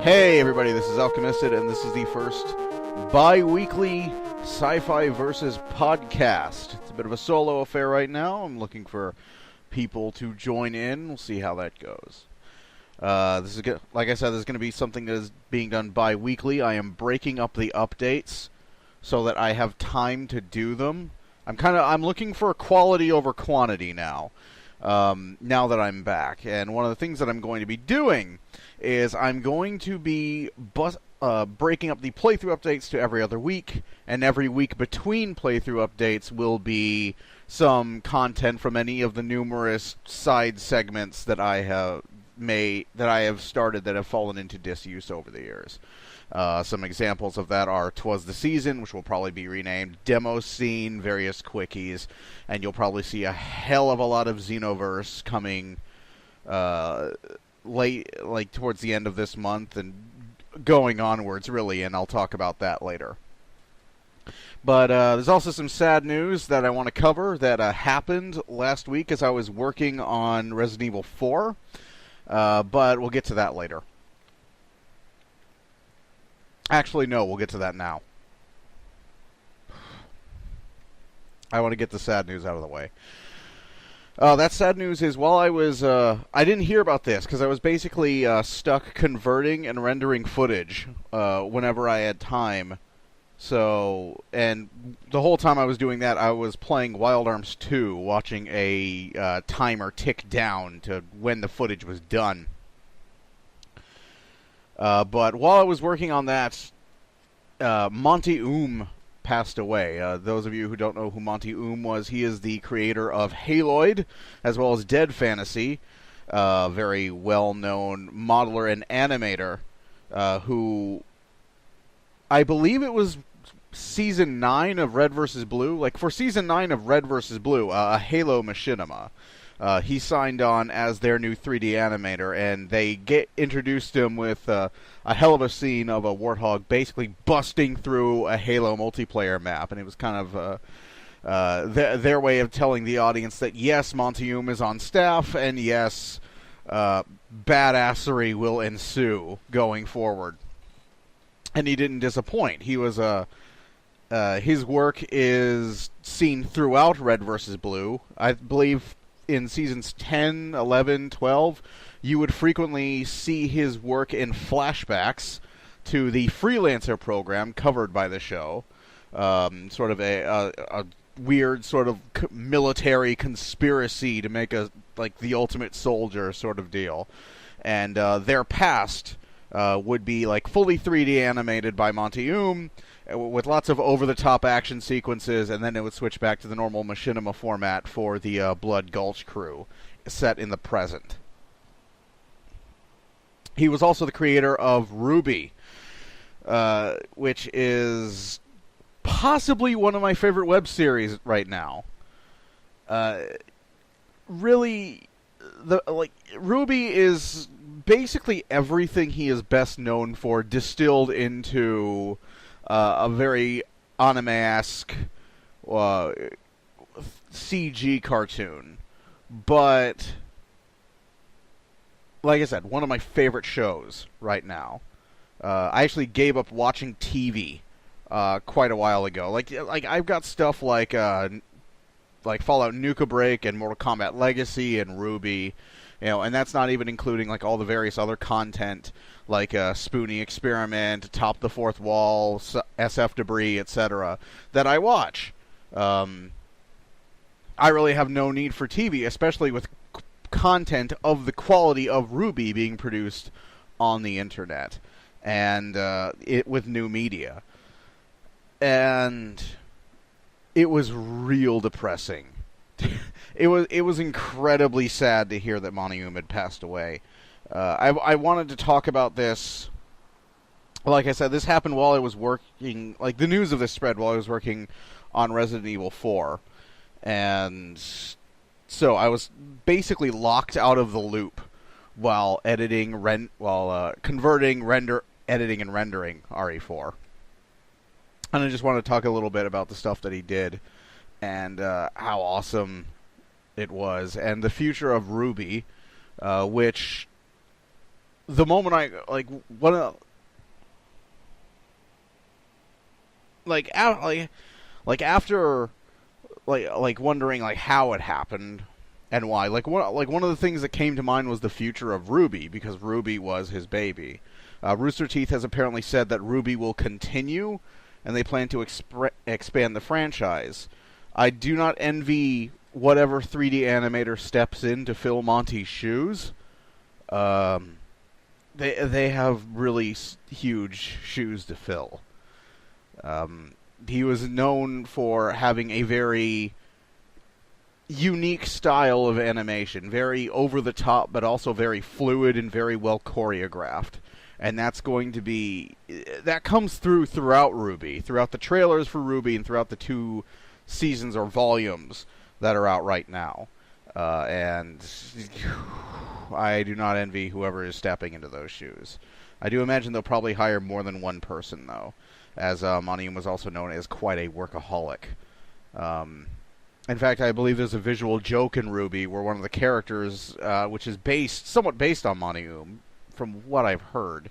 Hey everybody, this is Alchemisted, and this is the first bi-weekly Sci-FiVERSUS podcast. It's a bit of a solo affair right now. I'm looking for people to join in. We'll see how that goes. This is like I said, this is going to be something that is being done bi-weekly. I am breaking up the updates so that I have time to do them. I'm looking for quality over quantity now. Now that I'm back. And one of the things that I'm going to be doing is I'm going to be breaking up the playthrough updates to every other week, and every week between playthrough updates will be some content from any of the numerous side segments that I have started that have fallen into disuse over the years. Some examples of that are 'Twas the Season, which will probably be renamed, Demo Scene, various quickies, and you'll probably see a hell of a lot of Xenoverse coming late, towards the end of this month and going onwards, really, and I'll talk about that later. But there's also some sad news that I want to cover that happened last week as I was working on Resident Evil 4, but we'll get to that later. Actually, no, we'll get to that now. I want to get the sad news out of the way. That sad news is, while I was, I didn't hear about this, because I was basically stuck converting and rendering footage whenever I had time. So, and the whole time I was doing that, I was playing Wild Arms 2, watching a timer tick down to when the footage was done. But while I was working on that, Monty Oum passed away. Those of you who don't know who Monty Oum was, he is the creator of Haloid, as well as Dead Fantasy, very well-known modeler and animator, who, I believe it was Season 9 of Red vs. Blue, for Season 9 of Red vs. Blue, a Halo machinima. He signed on as their new 3D animator, and they introduced him with a hell of a scene of a warthog basically busting through a Halo multiplayer map, and it was kind of their way of telling the audience that yes, Monty Oum is on staff, and yes, badassery will ensue going forward. And he didn't disappoint. He was his work is seen throughout Red vs. Blue. I believe in Seasons 10, 11, 12, you would frequently see his work in flashbacks to the Freelancer program covered by the show. Sort of a weird sort of military conspiracy to make the ultimate soldier sort of deal. And their past would be fully 3D animated by Monty Oum, with lots of over-the-top action sequences, and then it would switch back to the normal machinima format for the Blood Gulch crew, set in the present. He was also the creator of Ruby, which is possibly one of my favorite web series right now. Really, Ruby is basically everything he is best known for distilled into a very anime-esque CG cartoon. But, like I said, one of my favorite shows right now. I actually gave up watching TV quite a while ago. I've got stuff like Fallout Nuka Break and Mortal Kombat Legacy and Ruby, and that's not even including all the various other content like Spoonie Experiment, Top the Fourth Wall, SF Debris, etc. that I watch. I really have no need for TV, especially with content of the quality of Ruby being produced on the internet and with new media. And it was real depressing. it was incredibly sad to hear that Monty Oum had passed away. I wanted to talk about this. Like I said, this happened while I was working. Like, the news of this spread while I was working on Resident Evil 4, and so I was basically locked out of the loop while converting, editing, and rendering RE4. And I just want to talk a little bit about the stuff that he did and how awesome it was, and the future of Ruby, which the moment I after wondering how it happened and why. One of the things that came to mind was the future of Ruby, because Ruby was his baby. Rooster Teeth has apparently said that Ruby will continue, and they plan to expand the franchise. I do not envy whatever 3D animator steps in to fill Monty's shoes. They have really huge shoes to fill. He was known for having a very unique style of animation, very over the top, but also very fluid and very well choreographed. And that comes throughout Ruby, throughout the trailers for Ruby, and throughout the 2 seasons or volumes that are out right now. And I do not envy whoever is stepping into those shoes. I do imagine they'll probably hire more than one person, though, as Monty Oum was also known as quite a workaholic. In fact, I believe there's a visual joke in Ruby where one of the characters, which is somewhat based on Monty Oum, from what I've heard,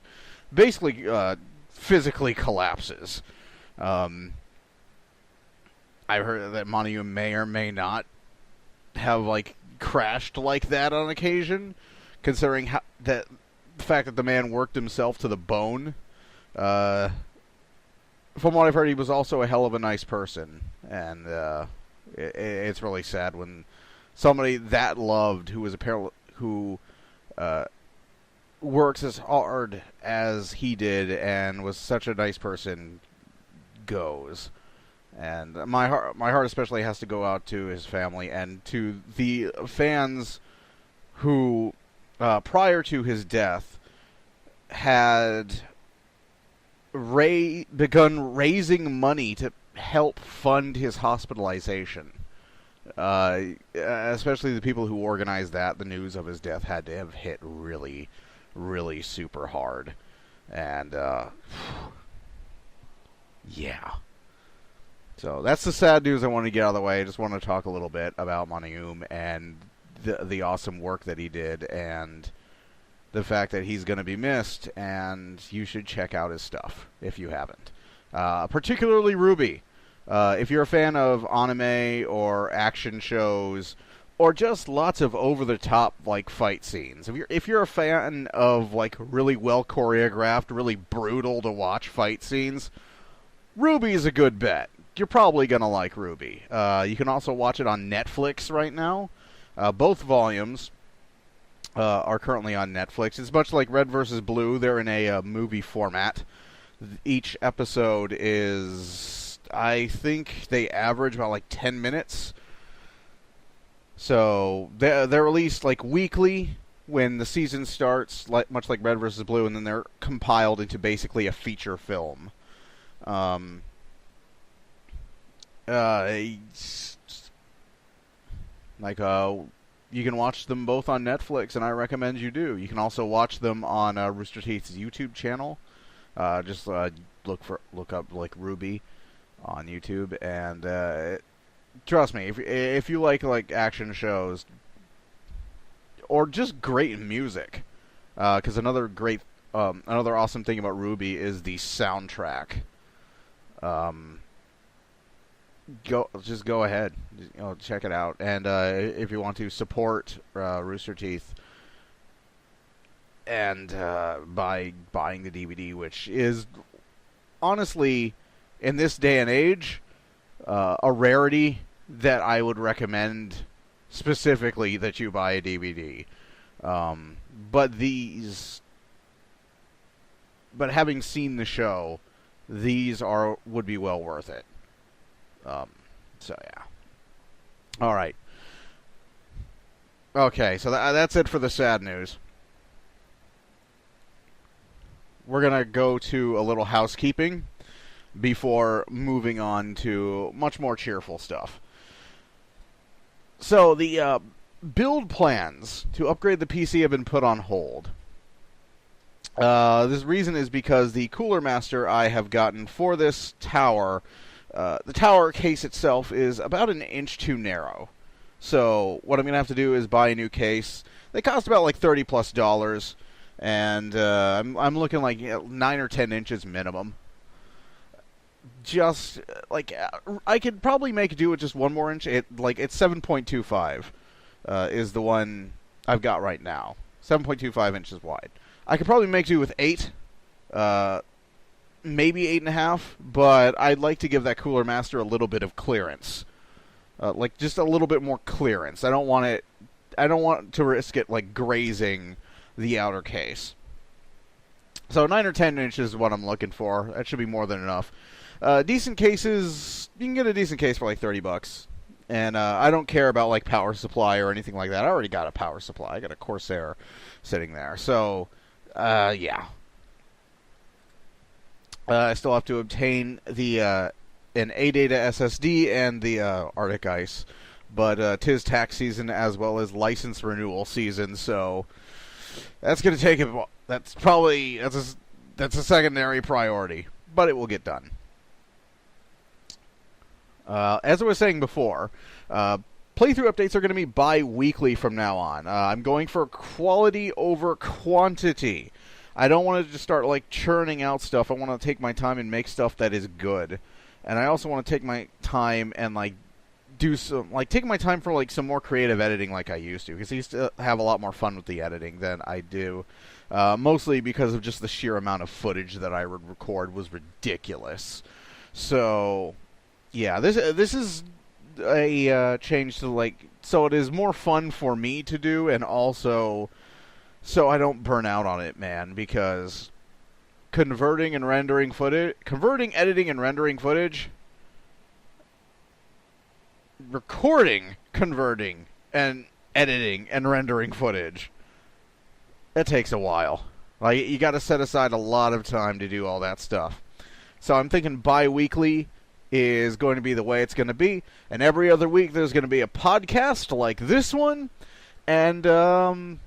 basically physically collapses. I've heard that Monty Oum may or may not have crashed like that on occasion, considering the fact that the man worked himself to the bone. From what I've heard, he was also a hell of a nice person, and it's really sad when somebody that loved, who works as hard as he did and was such a nice person, goes. And my heart especially has to go out to his family and to the fans who, prior to his death, had begun raising money to help fund his hospitalization. Especially the people who organized that. The news of his death had to have hit really, really super hard. And, yeah. So that's the sad news I want to get out of the way. I just want to talk a little bit about Monty Oum and the awesome work that he did, and the fact that he's going to be missed, and you should check out his stuff if you haven't. Particularly Ruby. If you're a fan of anime or action shows, or just lots of over-the-top fight scenes, if you're a fan of really well choreographed, really brutal to watch fight scenes, Ruby's a good bet. You're probably going to like Ruby. You can also watch it on Netflix right now. Both volumes are currently on Netflix. It's much like Red vs. Blue. They're in a movie format. Each episode is, I think they average about 10 minutes. So they're released weekly when the season starts, much like Red vs. Blue, and then they're compiled into basically a feature film. You can watch them both on Netflix, and I recommend you do. You can also watch them on Rooster Teeth's YouTube channel. Just look up Ruby on YouTube, and trust me, if you like action shows or just great music, because another awesome thing about Ruby is the soundtrack. Go ahead, check it out, and if you want to support Rooster Teeth, and by buying the DVD, which is honestly in this day and age a rarity that I would recommend specifically that you buy a DVD. But having seen the show, these would be well worth it. So yeah. All right. Okay, so that's it for the sad news. We're going to go to a little housekeeping before moving on to much more cheerful stuff. So the build plans to upgrade the PC have been put on hold. This reason is because the Cooler Master I have gotten for this tower, the tower case itself is about an inch too narrow. So what I'm going to have to do is buy a new case. They cost about like $30+, and I'm looking like 9 or 10 inches minimum. Just like I could probably make do with just one more inch. It's 7.25 is the one I've got right now. 7.25 inches wide. I could probably make do with 8, maybe 8.5, but I'd like to give that Cooler Master a little bit of clearance. Like just a little bit more clearance. I don't want to risk it like grazing the outer case. So 9 or 10 inches is what I'm looking for. That should be more than enough. Decent cases, you can get a decent case for like $30. And I don't care about like power supply or anything like that. I already got a power supply. I got a Corsair sitting there. So, yeah. I still have to obtain the an ADATA SSD and the Arctic Ice, but 'tis tax season as well as license renewal season, so that's going to take it. That's a secondary priority, but it will get done. As I was saying before, playthrough updates are going to be bi-weekly from now on. I'm going for quality over quantity. I don't want to just start like churning out stuff. I want to take my time and make stuff that is good. And I also want to take my time and like take my time for like some more creative editing like I used to, because I used to have a lot more fun with the editing than I do. Mostly because of just the sheer amount of footage that I would record was ridiculous. So, yeah, this is a change to like, so it is more fun for me to do, and also so I don't burn out on it, man, because converting, editing, and rendering footage, recording, converting, and editing and rendering footage, that takes a while. Like, you got to set aside a lot of time to do all that stuff. So I'm thinking bi-weekly is going to be the way it's going to be, and every other week there's going to be a podcast like this one. And,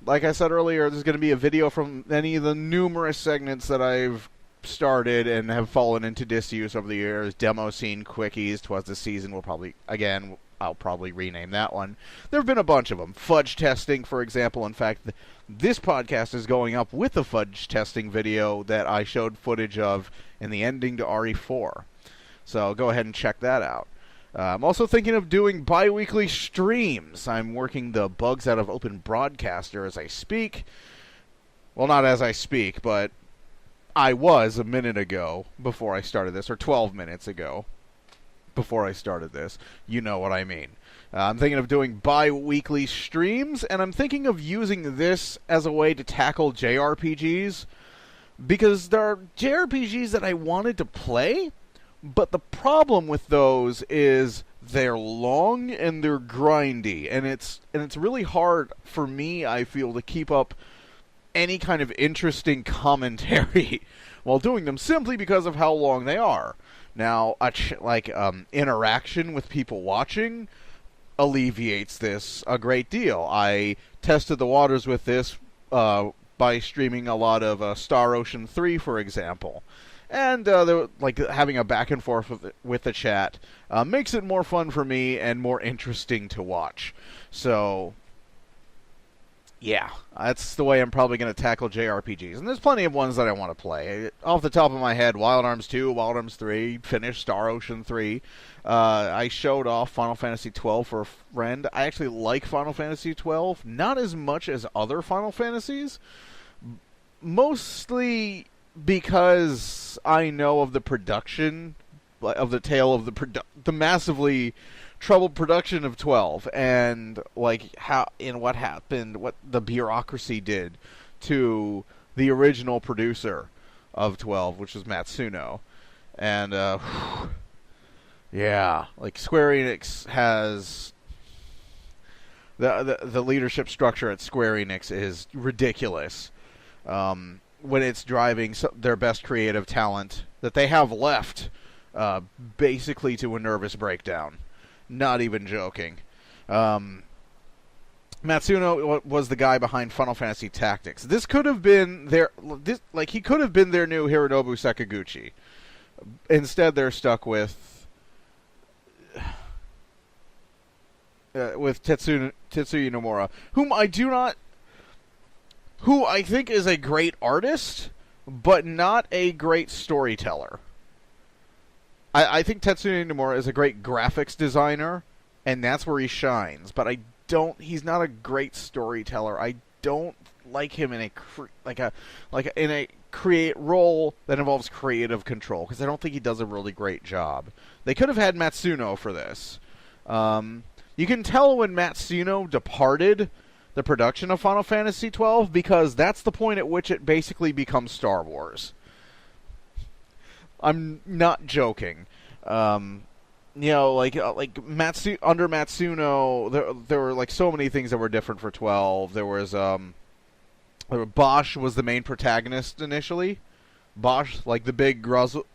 like I said earlier, there's going to be a video from any of the numerous segments that I've started and have fallen into disuse over the years. Demo scene, quickies, 'twas the season. I'll probably rename that one. There have been a bunch of them. Fudge testing, for example. In fact, this podcast is going up with a fudge testing video that I showed footage of in the ending to RE4. So go ahead and check that out. I'm also thinking of doing bi-weekly streams. I'm working the bugs out of Open Broadcaster as I speak. Well, not as I speak, but I was a minute ago before I started this, or 12 minutes ago before I started this. You know what I mean. I'm thinking of doing bi-weekly streams, and I'm thinking of using this as a way to tackle JRPGs, because there are JRPGs that I wanted to play, but the problem with those is they're long and they're grindy, and it's really hard for me, I feel, to keep up any kind of interesting commentary while doing them, simply because of how long they are. Now, interaction with people watching alleviates this a great deal. I tested the waters with this by streaming a lot of Star Ocean 3, for example. And having a back and forth with the chat makes it more fun for me and more interesting to watch. So, yeah, that's the way I'm probably going to tackle JRPGs. And there's plenty of ones that I want to play. Off the top of my head, Wild Arms 2, Wild Arms 3, finished Star Ocean 3. I showed off Final Fantasy 12 for a friend. I actually like Final Fantasy 12, not as much as other Final Fantasies. Mostly because I know of the production, of the tale of the massively troubled production of 12, and like what happened, what the bureaucracy did to the original producer of 12, which was Matsuno. And yeah, like Square Enix has The leadership structure at Square Enix is ridiculous. When it's driving their best creative talent that they have left, basically to a nervous breakdown. Not even joking. Matsuno was the guy behind Final Fantasy Tactics. This could have been he could have been their new Hironobu Sakaguchi. Instead, they're stuck with Tetsuya Nomura, who I think is a great artist, but not a great storyteller. I think Tetsuya Nomura is a great graphics designer, and that's where he shines. But he's not a great storyteller. I don't like him in a create role that involves creative control, because I don't think he does a really great job. They could have had Matsuno for this. You can tell when Matsuno departed the production of Final Fantasy XII, because that's the point at which it basically becomes Star Wars. I'm not joking. Under Matsuno, there were so many things that were different for 12. There was Bosch was the main protagonist initially. Bosch, the big grizzled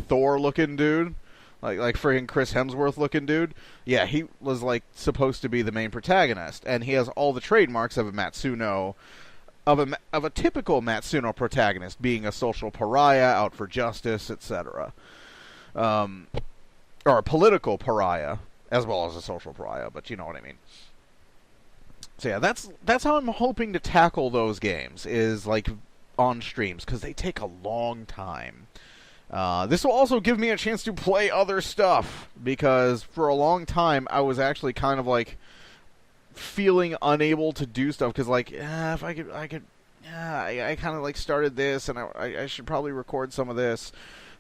Thor looking dude. Like friggin' Chris Hemsworth looking dude. Yeah, he was supposed to be the main protagonist, and he has all the trademarks of a Matsuno, of a typical Matsuno protagonist, being a social pariah, out for justice, etc. Or a political pariah, as well as a social pariah, but you know what I mean. So yeah, that's how I'm hoping to tackle those games, is on streams, because they take a long time. This will also give me a chance to play other stuff, because for a long time I was actually kind of feeling unable to do stuff, because if I could, I kind of started this, and I should probably record some of this.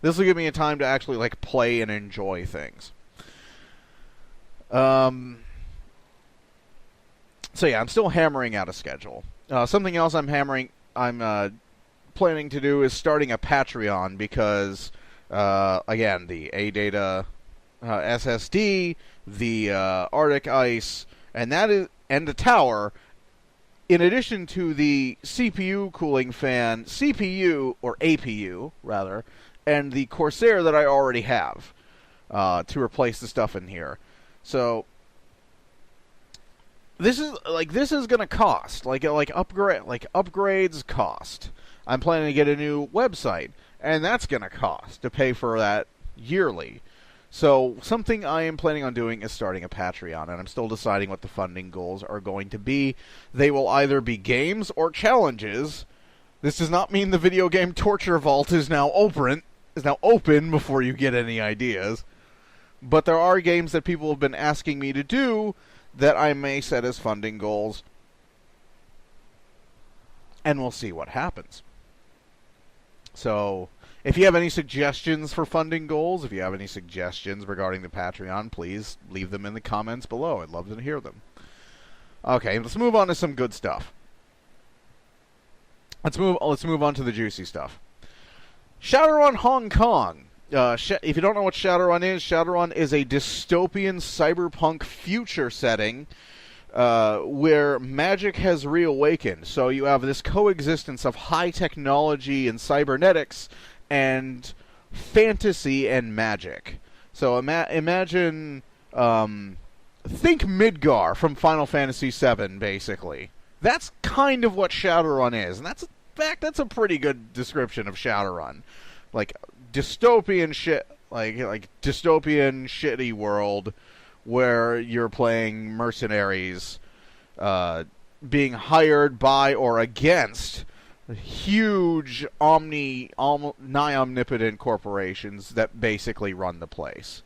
This will give me a time to actually play and enjoy things. So yeah, I'm still hammering out a schedule. Something else I'm planning to do is starting a Patreon, because again, the ADATA SSD, the Arctic Ice, and the tower, in addition to the CPU cooling fan, APU rather, and the Corsair that I already have to replace the stuff in here. So this is going to cost upgrades cost. I'm planning to get a new website, and that's going to cost to pay for that yearly. So something I am planning on doing is starting a Patreon, and I'm still deciding what the funding goals are going to be. They will either be games or challenges. This does not mean the video game Torture Vault is now open before you get any ideas. But there are games that people have been asking me to do that I may set as funding goals, and we'll see what happens. So, if you have any suggestions for funding goals, if you have any suggestions regarding the Patreon, please leave them in the comments below. I'd love to hear them. Okay, let's move on to some good stuff. Let's move on to the juicy stuff. Shadowrun Hong Kong. If you don't know what Shadowrun is a dystopian cyberpunk future setting where magic has reawakened. So you have this coexistence of high technology and cybernetics and fantasy and magic. So imagine, think Midgar from Final Fantasy VII, basically. That's kind of what Shadowrun is, and that's a pretty good description of Shadowrun. Dystopian shit, dystopian shitty world where you're playing mercenaries, being hired by or against huge nigh omnipotent corporations that basically run the place.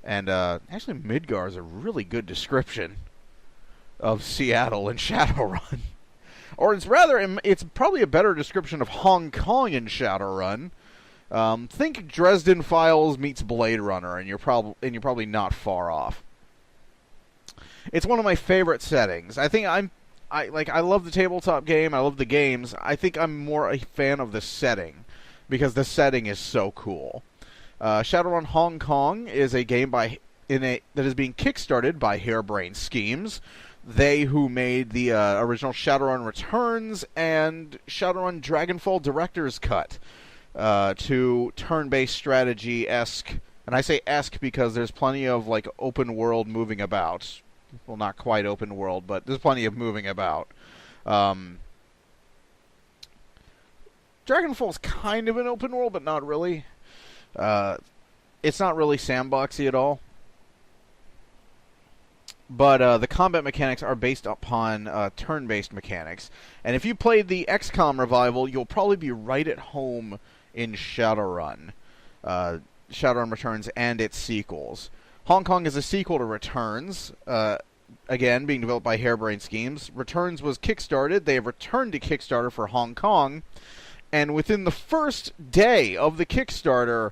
And actually, Midgar is a really good description of Seattle and Shadowrun. Or it's probably a better description of Hong Kong in Shadowrun. Think Dresden Files meets Blade Runner, and you're probably not far off. It's one of my favorite settings. I love the tabletop game. I love the games. I think I'm more a fan of the setting, because the setting is so cool. Shadowrun Hong Kong is a game by that is being kickstarted by Harebrained Schemes. They who made the original Shadowrun Returns and Shadowrun Dragonfall Director's Cut to turn-based strategy-esque. And I say esque because there's plenty of like open world moving about. Well, not quite open world, but there's plenty of moving about. Dragonfall's kind of an open world, but not really. It's not really sandboxy at all. But the combat mechanics are based upon turn-based mechanics. And if you played the XCOM revival, you'll probably be right at home in Shadowrun. Shadowrun Returns and its sequels. Hong Kong is a sequel to Returns, again, being developed by Harebrained Schemes. Returns was kickstarted. They have returned to Kickstarter for Hong Kong. And within the first day of the Kickstarter,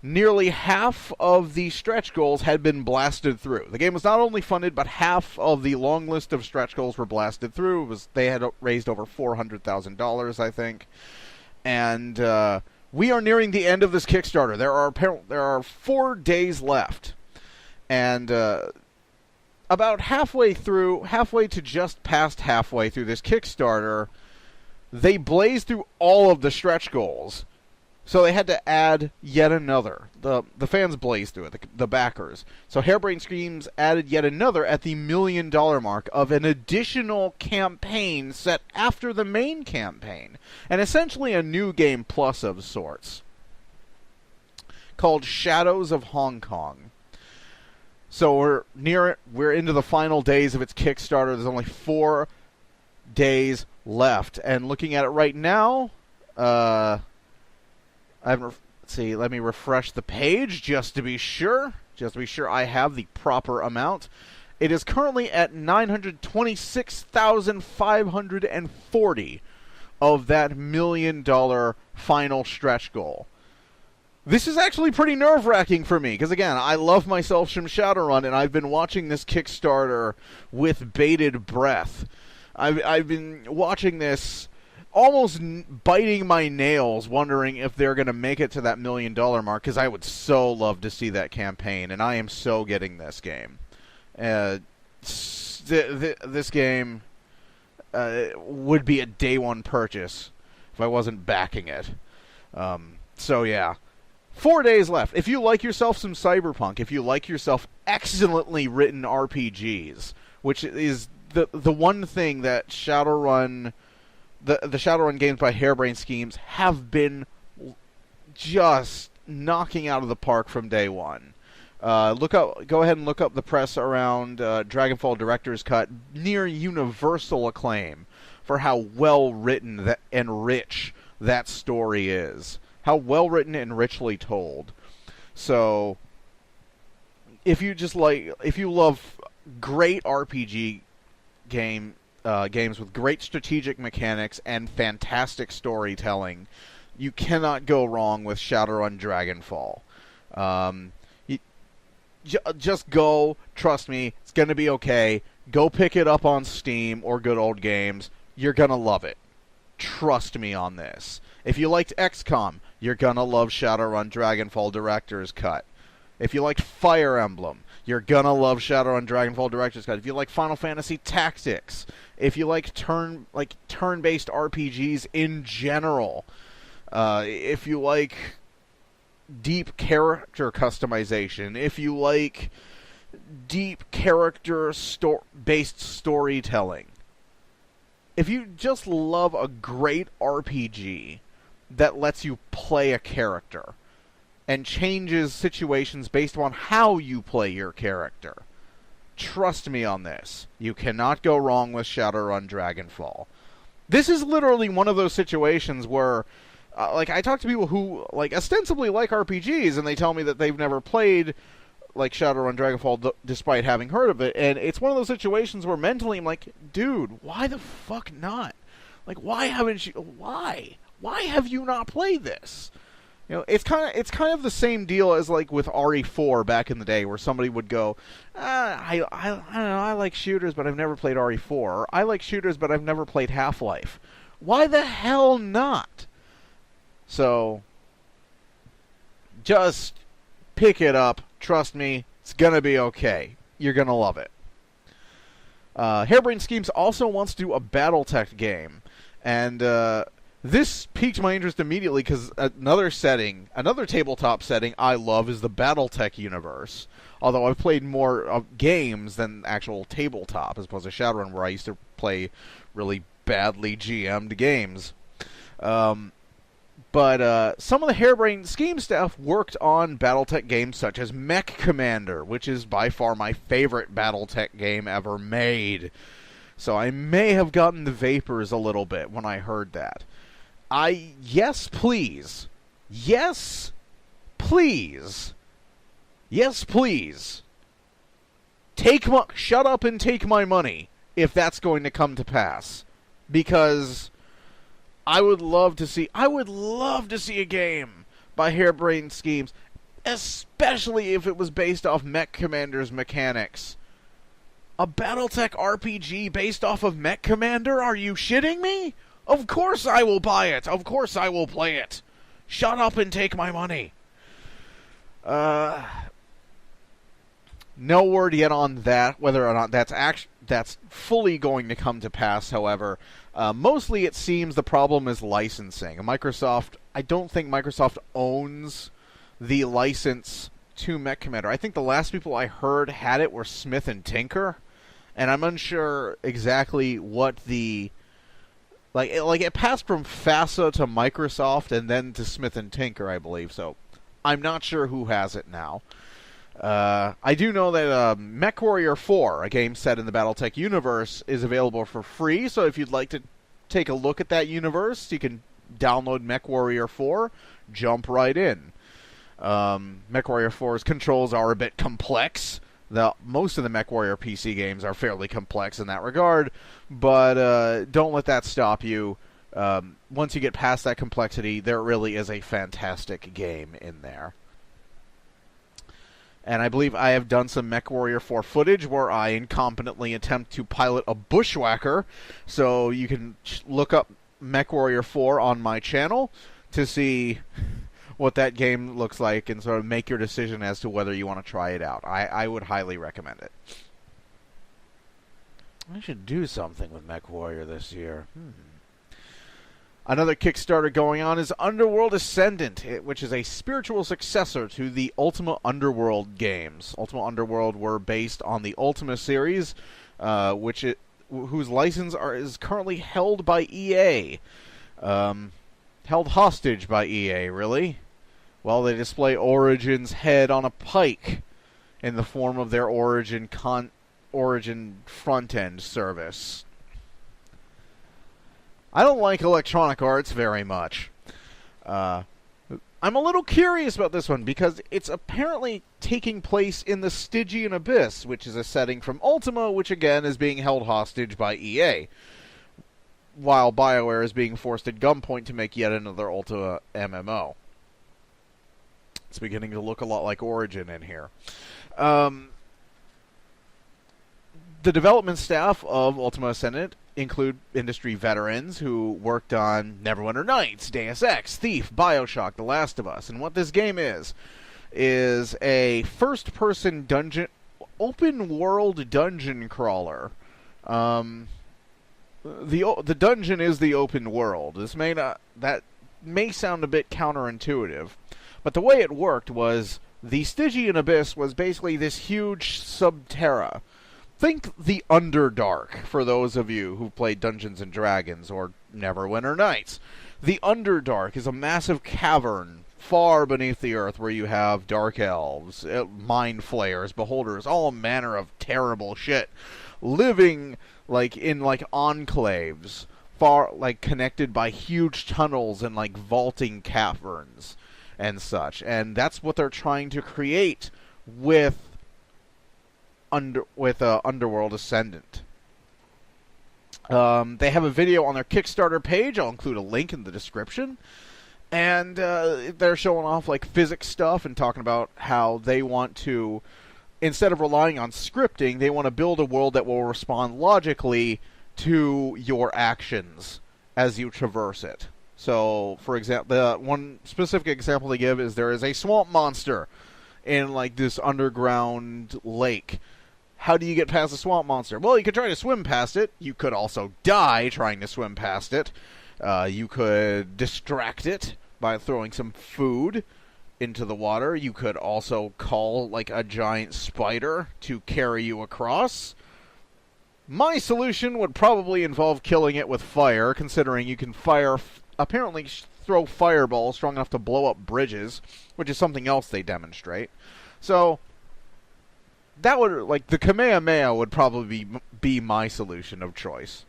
nearly half of the stretch goals had been blasted through. The game was not only funded, but half of the long list of stretch goals were blasted through. They had raised over $400,000, I think. And we are nearing the end of this Kickstarter. There are 4 days left. And about halfway to just past halfway through this Kickstarter, they blazed through all of the stretch goals. So they had to add yet another. The fans blazed through it, the backers. So Harebrained Schemes added yet another at the $1 million mark of an additional campaign set after the main campaign. And essentially a new game plus of sorts. Called Shadows of Hong Kong. So we're into the final days of its Kickstarter. There's only 4 days left. And looking at it right now, let's see, let me refresh the page just to be sure. Just to be sure I have the proper amount. It is currently at 926,540 of that $1 million final stretch goal. This is actually pretty nerve-wracking for me, because again, I love myself some Shadowrun, and I've been watching this Kickstarter with bated breath. I've been watching this almost biting my nails, wondering if they're going to make it to that $1 million mark, because I would so love to see that campaign, and I am so getting this game. This game would be a day one purchase if I wasn't backing it. So yeah. 4 days left. If you like yourself some Cyberpunk, if you like yourself excellently written RPGs, which is the one thing that Shadowrun, the Shadowrun games by Harebrained Schemes have been just knocking out of the park from day one. Go ahead and look up the press around Dragonfall Director's Cut. Near universal acclaim for how well written and rich that story is. How well written and richly told. So, if you love great RPG games with great strategic mechanics and fantastic storytelling, you cannot go wrong with Shadowrun Dragonfall. Just go, trust me, it's going to be okay. Go pick it up on Steam or Good Old Games. You're going to love it. Trust me on this. If you liked XCOM, you're going to love Shadowrun Dragonfall Director's Cut. If you liked Fire Emblem, you're going to love Shadowrun Dragonfall Director's Cut. If you like Final Fantasy Tactics, if you like turn-based RPGs in general, if you like deep character customization, if you like deep character-based storytelling, if you just love a great RPG that lets you play a character and changes situations based on how you play your character, trust me on this. You cannot go wrong with Shadowrun Dragonfall. This is literally one of those situations where I talk to people who ostensibly like RPGs, and they tell me that they've never played Shadowrun Dragonfall despite having heard of it, and it's one of those situations where mentally I'm like, dude, why the fuck not? Why haven't you? Why have you not played this? You know, it's kind of the same deal as with RE4 back in the day, where somebody would go, I don't know, I like shooters, but I've never played RE4. Or, I like shooters, but I've never played Half-Life. Why the hell not? So, just pick it up. Trust me, It's going to be okay. You're going to love it. Harebrained Schemes also wants to do a BattleTech game. And this piqued my interest immediately because another tabletop setting I love is the BattleTech universe. Although I've played more games than actual tabletop, as opposed to Shadowrun, where I used to play really badly GM'd games. But some of the Harebrained Scheme staff worked on BattleTech games such as Mech Commander, which is by far my favorite BattleTech game ever made. So I may have gotten the vapors a little bit when I heard that. Yes, please. Yes, please. Yes, please. Shut up and take my money if that's going to come to pass. Because I would love to see a game by Harebrained Schemes, especially if it was based off Mech Commander's mechanics. A BattleTech RPG based off of Mech Commander? Are you shitting me? Of course I will buy it. Of course I will play it. Shut up and take my money. No word yet on that, whether or not that's fully going to come to pass, however. Mostly it seems the problem is licensing. I don't think Microsoft owns the license to Mech Commander. I think the last people I heard had it were Smith and Tinker, and I'm unsure exactly what the... Like it passed from FASA to Microsoft and then to Smith and Tinker, I believe, so I'm not sure who has it now. I do know that MechWarrior 4, a game set in the BattleTech universe, is available for free, so if you'd like to take a look at that universe, you can download MechWarrior 4, jump right in. MechWarrior 4's controls are a bit complex. Most of the MechWarrior PC games are fairly complex in that regard, but don't let that stop you. Once you get past that complexity, there really is a fantastic game in there. And I believe I have done some MechWarrior 4 footage where I incompetently attempt to pilot a bushwhacker, so you can look up MechWarrior 4 on my channel to see what that game looks like and sort of make your decision as to whether you want to try it out. I would highly recommend it. I should do something with MechWarrior this year. Another Kickstarter going on is Underworld Ascendant, which is a spiritual successor to the Ultima Underworld games. Ultima Underworld were based on the Ultima series, whose license is currently held by EA. Held hostage by EA, really. While they display Origin's head on a pike in the form of their Origin front-end service. I don't like Electronic Arts very much. I'm a little curious about this one because it's apparently taking place in the Stygian Abyss, which is a setting from Ultima, which again is being held hostage by EA, while BioWare is being forced at gunpoint to make yet another Ultima MMO. It's beginning to look a lot like Origin in here. The development staff of Ultima Ascendant include industry veterans who worked on Neverwinter Nights, Deus Ex, Thief, BioShock, The Last of Us. And what this game is a first-person open-world dungeon crawler. The dungeon is the open world. That may sound a bit counterintuitive, but the way it worked was the Stygian Abyss was basically this huge subterra. Think the Underdark, for those of you who've played Dungeons & Dragons or Neverwinter Nights. The Underdark is a massive cavern far beneath the earth where you have dark elves, mind flayers, beholders, all manner of terrible shit, living in enclaves, connected by huge tunnels and vaulting caverns and such. And that's what they're trying to create with Underworld Ascendant. They have a video on their Kickstarter page. I'll include a link in the description. And they're showing off physics stuff and talking about how they want to, instead of relying on scripting, they want to build a world that will respond logically to your actions as you traverse it. So, for example, the one specific example they give is there is a swamp monster, in like this underground lake. How do you get past the swamp monster? Well, you could try to swim past it. You could also die trying to swim past it. You could distract it by throwing some food into the water. You could also call like a giant spider to carry you across. My solution would probably involve killing it with fire, considering you can apparently throw fireballs strong enough to blow up bridges, which is something else they demonstrate. So that would, like, the Kamehameha would probably be my solution of choice.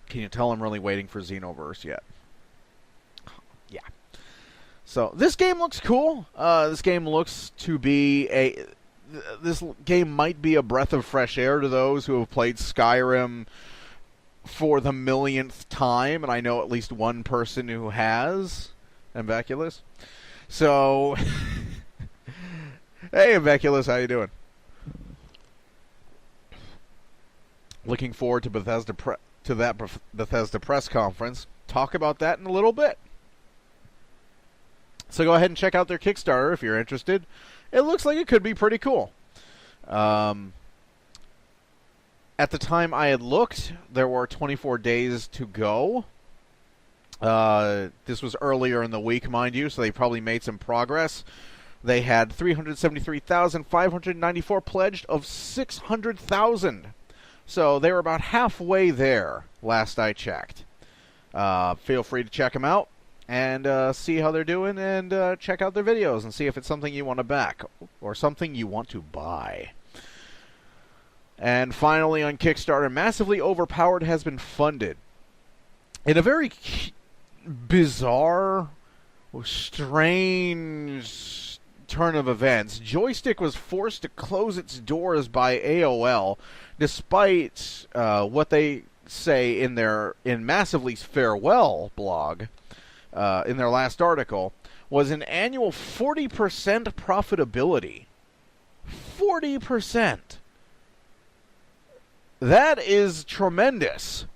Can you tell I'm really waiting for Xenoverse yet? Yeah. So this game looks cool. This game looks to be this game might be a breath of fresh air to those who have played Skyrim for the millionth time, and I know at least one person who has. Ambaculus. So, hey, Ambaculus, how you doing? Looking forward to Bethesda Bethesda press conference. Talk about that in a little bit. So go ahead and check out their Kickstarter if you're interested. It looks like it could be pretty cool. At the time I had looked, there were 24 days to go. This was earlier in the week, mind you, so they probably made some progress. They had 373,594 pledged of 600,000. So they were about halfway there, last I checked. Feel free to check them out and see how they're doing, and check out their videos and see if it's something you want to back or something you want to buy. And finally, on Kickstarter, Massively Overpowered has been funded. In a very bizarre, strange turn of events, Joystick was forced to close its doors by AOL, despite what they say in Massively's farewell blog, in their last article, was an annual 40% profitability. 40%. That is tremendous.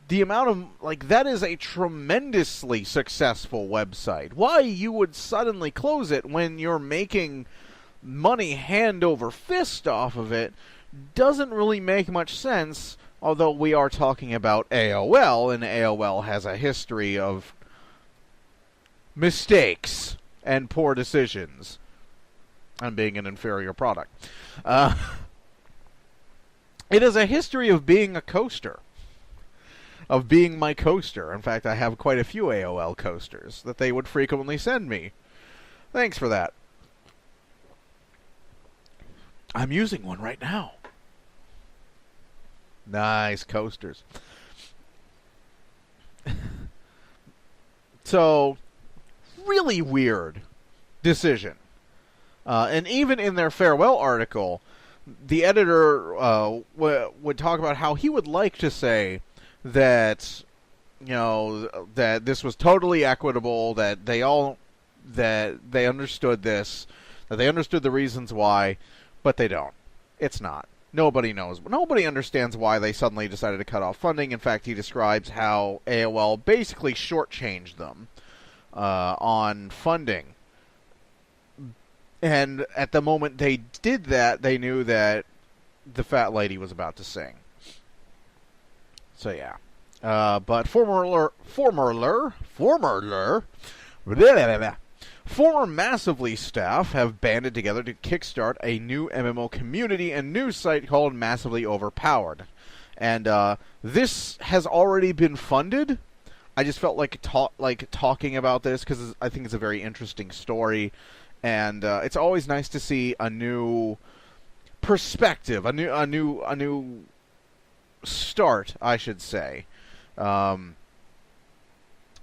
The amount of, that is a tremendously successful website. Why you would suddenly close it when you're making money hand over fist off of it doesn't really make much sense, although we are talking about AOL, and AOL has a history of mistakes and poor decisions and being an inferior product. It is a history of being a coaster. Of being my coaster. In fact, I have quite a few AOL coasters that they would frequently send me. Thanks for that. I'm using one right now. Nice coasters. So, really weird decision. And even in their farewell article, the editor would talk about how he would like to say that, that this was totally equitable, that they understood this, that they understood the reasons why, but they don't. It's not. Nobody knows. Nobody understands why they suddenly decided to cut off funding. In fact, he describes how AOL basically shortchanged them on funding. And at the moment they did that, they knew that the fat lady was about to sing. So yeah. But former Massively staff have banded together to kickstart a new MMO community and news site called Massively Overpowered. And this has already been funded. I just felt like talking about this because I think it's a very interesting story. And it's always nice to see a new perspective, a new start, I should say.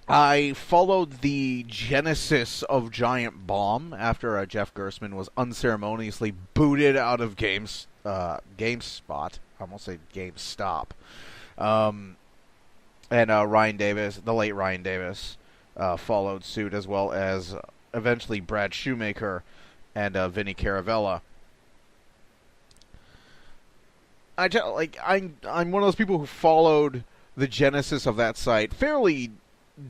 I followed the genesis of Giant Bomb after Jeff Gerstmann was unceremoniously booted out of GameSpot. I almost said GameStop. And Ryan Davis, the late Ryan Davis, followed suit, as well as eventually Brad Shoemaker and Vinny Caravella. I'm one of those people who followed the genesis of that site fairly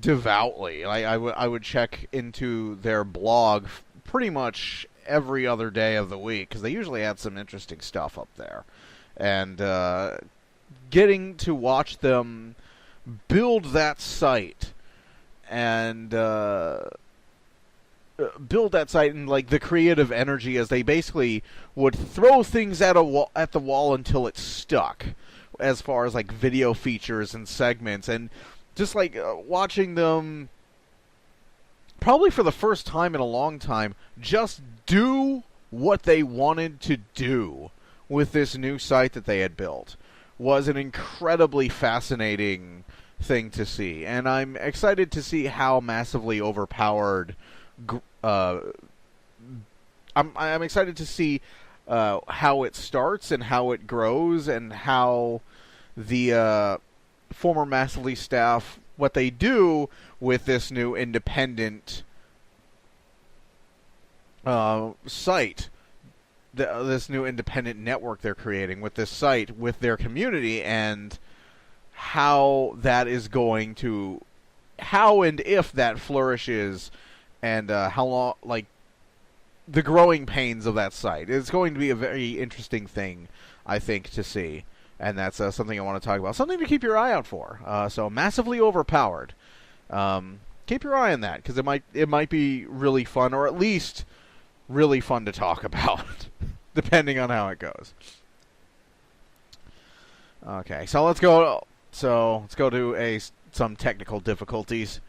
devoutly. I would check into their blog pretty much every other day of the week, because they usually had some interesting stuff up there. And getting to watch them build that site and and like the creative energy as they basically would throw things at the wall until it stuck, as far as like video features and segments, and just like watching them probably for the first time in a long time just do what they wanted to do with this new site that they had built was an incredibly fascinating thing to see. And I'm excited to see how massively overpowered I'm excited to see how it starts and how it grows, and how the former Massively staff, what they do with this new independent site, this new independent network they're creating with this site, with their community, and how that is going to, how and if that flourishes, and how long, like, the growing pains of that site. It's going to be a very interesting thing, I think, to see. And that's something I want to talk about. Something to keep your eye out for. So, massively overpowered. Keep your eye on that, because it might be really fun, or at least really fun to talk about, depending on how it goes. Okay, so let's go to some technical difficulties.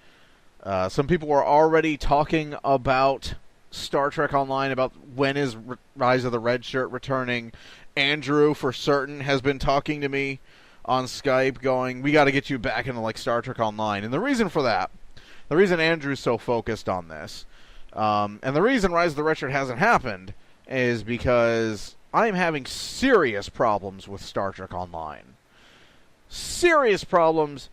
Some people were already talking about Star Trek Online, about when is Rise of the Red Shirt returning. Andrew, for certain, has been talking to me on Skype going, we got to get you back into like Star Trek Online. And the reason for that, the reason Andrew's so focused on this, and the reason Rise of the Red Shirt hasn't happened, is because I'm having serious problems with Star Trek Online. Serious problems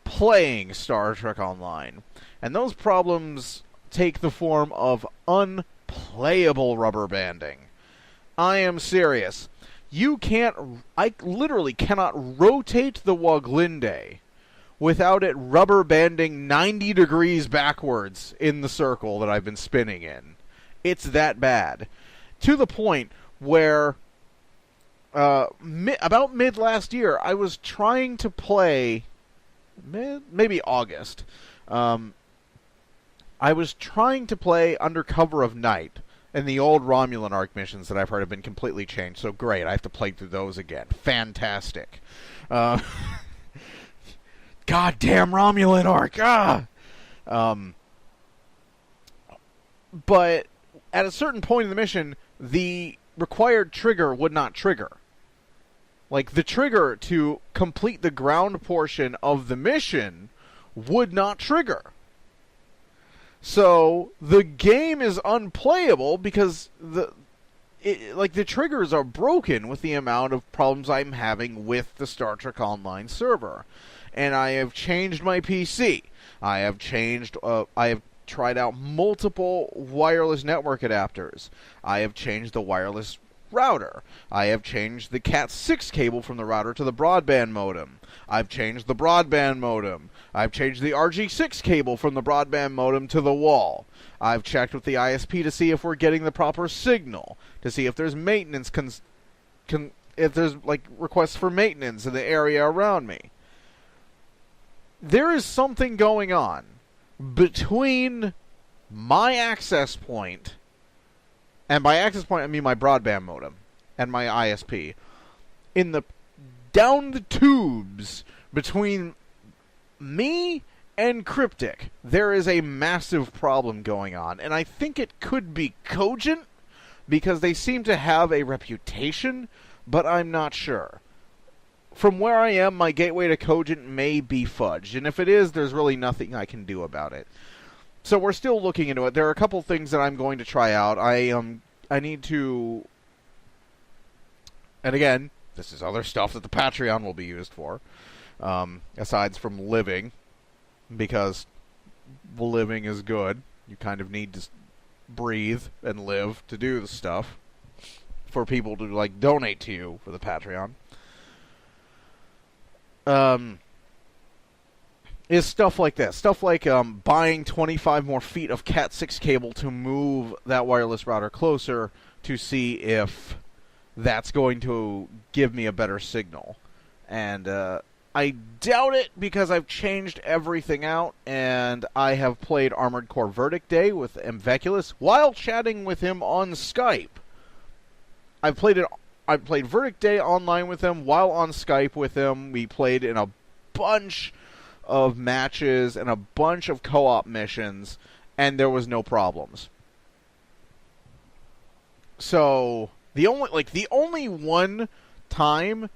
playing Star Trek Online. And those problems take the form of unplayable rubber banding. I am serious. I literally cannot rotate the Woglinde without it rubber banding 90 degrees backwards in the circle that I've been spinning in. It's that bad. To the point where about mid last year, I was trying to play, maybe August, I was trying to play Under Cover of Night and the old Romulan arc missions that I've heard have been completely changed. So great, I have to play through those again. Fantastic. Goddamn Romulan arc! Ah! But at a certain point in the mission, the required trigger would not trigger. Like, the trigger to complete the ground portion of the mission would not trigger. So the game is unplayable because the triggers are broken with the amount of problems I'm having with the Star Trek Online server. And I have changed my PC. I have tried out multiple wireless network adapters. I have changed the wireless router. I have changed the Cat6 cable from the router to the broadband modem. I've changed the broadband modem. I've changed the RG6 cable from the broadband modem to the wall. I've checked with the ISP to see if we're getting the proper signal, to see if there's maintenance, if there's like requests for maintenance in the area around me. There is something going on between my access point, and by access point I mean my broadband modem and my ISP, down the tubes between me and Cryptic, there is a massive problem going on. And I think it could be Cogent, because they seem to have a reputation, but I'm not sure. From where I am, my gateway to Cogent may be fudged, and if it is, there's really nothing I can do about it. So we're still looking into it. There are a couple things that I'm going to try out. I need to... And again, this is other stuff that the Patreon will be used for, aside from living, because living is good. You kind of need to breathe and live to do the stuff for people to like donate to you for the Patreon. is stuff like this. Stuff like buying 25 more feet of Cat6 cable to move that wireless router closer to see if that's going to give me a better signal. And I doubt it, because I've changed everything out, and I have played Armored Core Verdict Day with Mveculus while chatting with him on Skype. I played Verdict Day online with him while on Skype with him. We played in a bunch of matches and a bunch of co-op missions, and there was no problems. So the only one time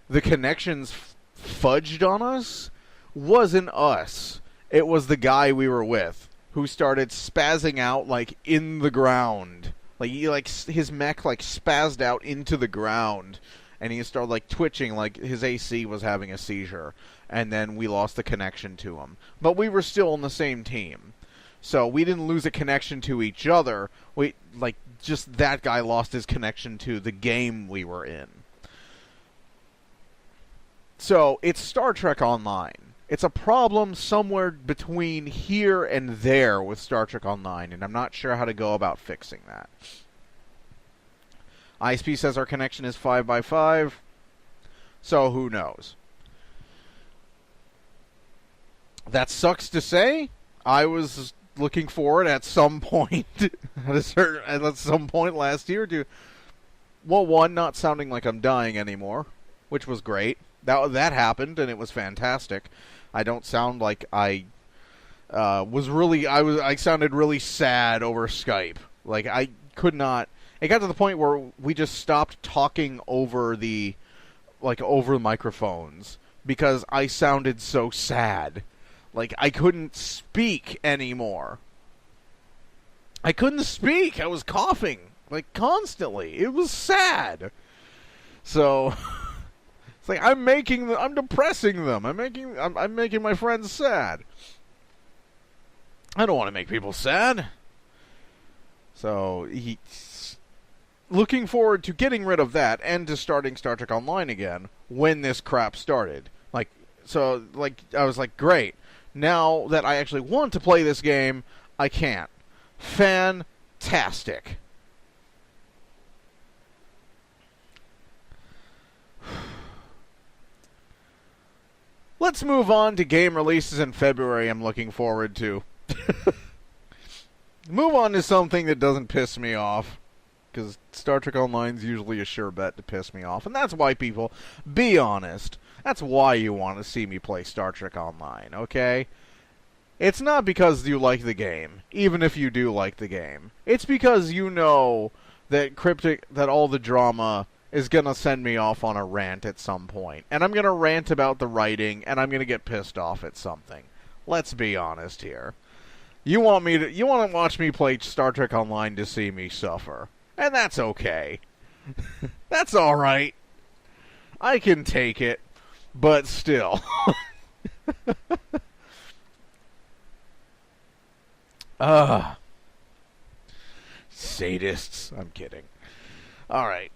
the connections fudged on us wasn't us. It was the guy we were with who started spazzing out like in the ground. His mech spazzed out into the ground, and he started twitching like his AC was having a seizure, and then we lost the connection to him. But we were still on the same team, so we didn't lose a connection to each other. Just that guy lost his connection to the game we were in. So it's Star Trek Online. It's a problem somewhere between here and there with Star Trek Online, and I'm not sure how to go about fixing that. ISP says our connection is 5x5, so who knows? That sucks to say. I was looking forward at some point, at some point last year to, one, not sounding like I'm dying anymore, which was great. That happened, and it was fantastic. I don't sound like I sounded really sad over Skype. I could not. It got to the point where we just stopped talking over the microphones because I sounded so sad. I couldn't speak anymore. I couldn't speak. I was coughing constantly. It was sad. So it's I'm depressing them. I'm making my friends sad. I don't want to make people sad. So he's looking forward to getting rid of that and to starting Star Trek Online again when this crap started. I was great. Now that I actually want to play this game, I can't. Fantastic. Let's move on to game releases in February I'm looking forward to. Move on to something that doesn't piss me off, because Star Trek Online's usually a sure bet to piss me off, and that's why people, be honest, that's why you want to see me play Star Trek Online, okay? It's not because you like the game, even if you do like the game. It's because you know that all the drama is going to send me off on a rant at some point. And I'm going to rant about the writing, and I'm going to get pissed off at something. Let's be honest here. You want to watch me play Star Trek Online to see me suffer. And that's okay. That's alright. I can take it. But still. Sadists. I'm kidding. Alright.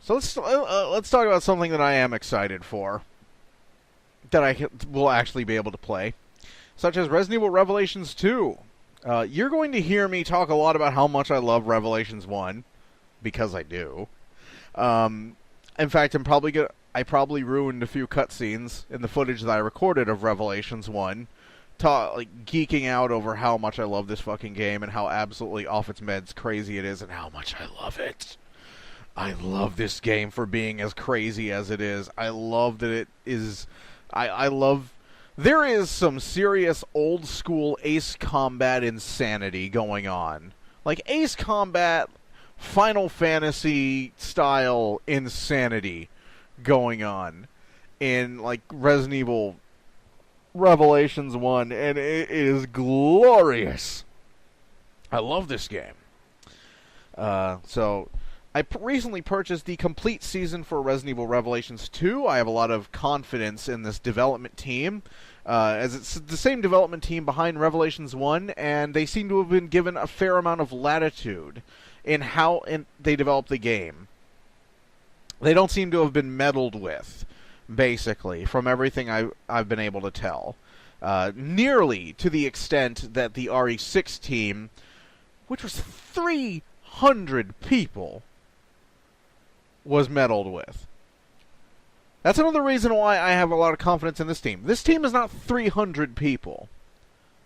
So let's talk about something that I am excited for, that I will actually be able to play, such as Resident Evil Revelations 2. You're going to hear me talk a lot about how much I love Revelations 1, because I do. In fact, I probably ruined a few cutscenes in the footage that I recorded of Revelations 1, geeking out over how much I love this fucking game and how absolutely off its meds crazy it is and how much I love it. I love this game for being as crazy as it is. I love that it is. I love. There is some serious old school Ace Combat insanity going on. Ace Combat, Final Fantasy style insanity going on in Resident Evil Revelations 1, and it is glorious. I love this game. So I recently purchased the complete season for Resident Evil Revelations 2. I have a lot of confidence in this development team, as it's the same development team behind Revelations 1, and they seem to have been given a fair amount of latitude in how they develop the game. They don't seem to have been meddled with, basically, from everything I've been able to tell. nearly to the extent that the RE6 team, which was 300 people, was meddled with. That's another reason why I have a lot of confidence in this team. This team is not 300 people.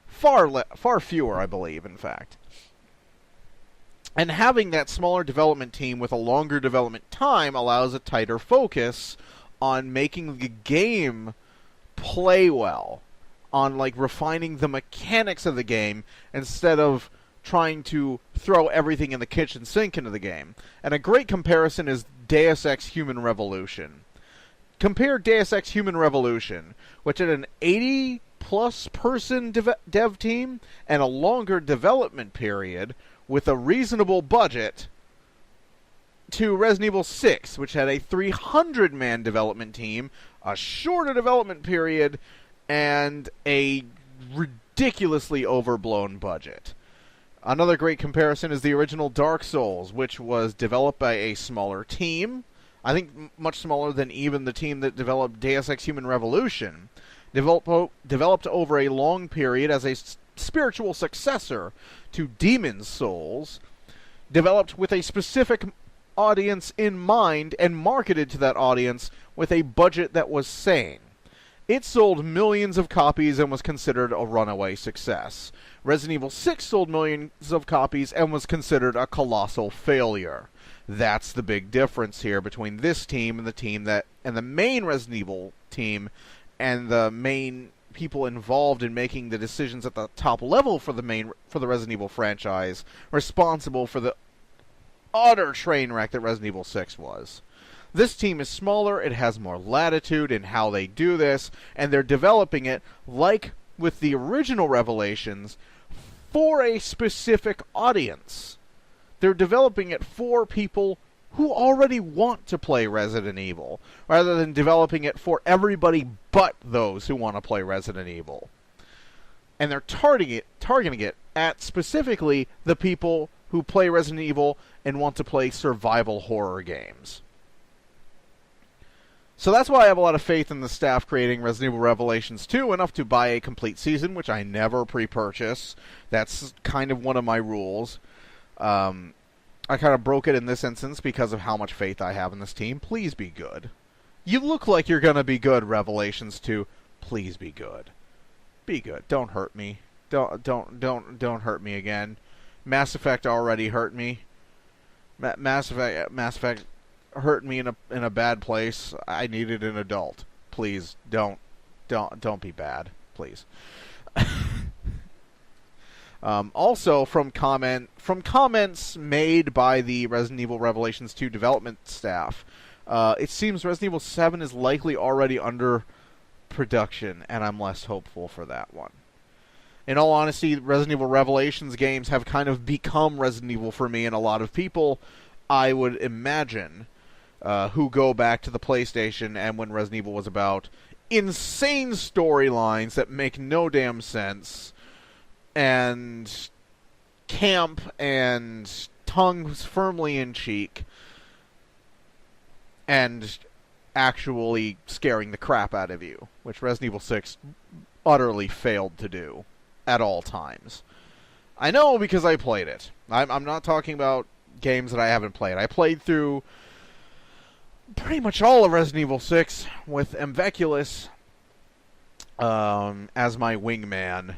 Far fewer, I believe, in fact. And having that smaller development team with a longer development time allows a tighter focus on making the game play well, on like refining the mechanics of the game instead of trying to throw everything in the kitchen sink into the game. And a great comparison is Deus Ex Human Revolution. Compare Deus Ex Human Revolution, which had an 80-plus person dev team and a longer development period with a reasonable budget, to Resident Evil 6, which had a 300-man development team, a shorter development period, and a ridiculously overblown budget. Another great comparison is the original Dark Souls, which was developed by a smaller team, I think much smaller than even the team that developed Deus Ex Human Revolution, developed over a long period as a spiritual successor to Demon's Souls, developed with a specific audience in mind and marketed to that audience with a budget that was sane. It sold millions of copies and was considered a runaway success. Resident Evil 6 sold millions of copies and was considered a colossal failure. That's the big difference here between this team and the main Resident Evil team and the main people involved in making the decisions at the top level for the Resident Evil franchise, responsible for the utter train wreck that Resident Evil 6 was. This team is smaller, it has more latitude in how they do this, and they're developing it, like with the original Revelations, for a specific audience. They're developing it for people who already want to play Resident Evil, rather than developing it for everybody but those who want to play Resident Evil. And they're targeting it at specifically the people who play Resident Evil and want to play survival horror games. So that's why I have a lot of faith in the staff creating Resident Evil Revelations 2, enough to buy a complete season, which I never pre-purchase. That's kind of one of my rules. I kind of broke it in this instance because of how much faith I have in this team. Please be good. You look like you're going to be good, Revelations 2. Please be good. Be good. Don't hurt me. Don't hurt me again. Mass Effect already hurt me. Mass Effect hurt me in a bad place. I needed an adult. Please don't be bad. Please. Also, from comments made by the Resident Evil Revelations 2 development staff, it seems Resident Evil 7 is likely already under production, and I'm less hopeful for that one. In all honesty, Resident Evil Revelations games have kind of become Resident Evil for me, and a lot of people, I would imagine, who go back to the PlayStation and when Resident Evil was about, insane storylines that make no damn sense, and camp and tongues firmly in cheek, and actually scaring the crap out of you, which Resident Evil 6 utterly failed to do at all times. I know because I played it. I'm not talking about games that I haven't played. I played through pretty much all of Resident Evil 6 with Mveculus as my wingman.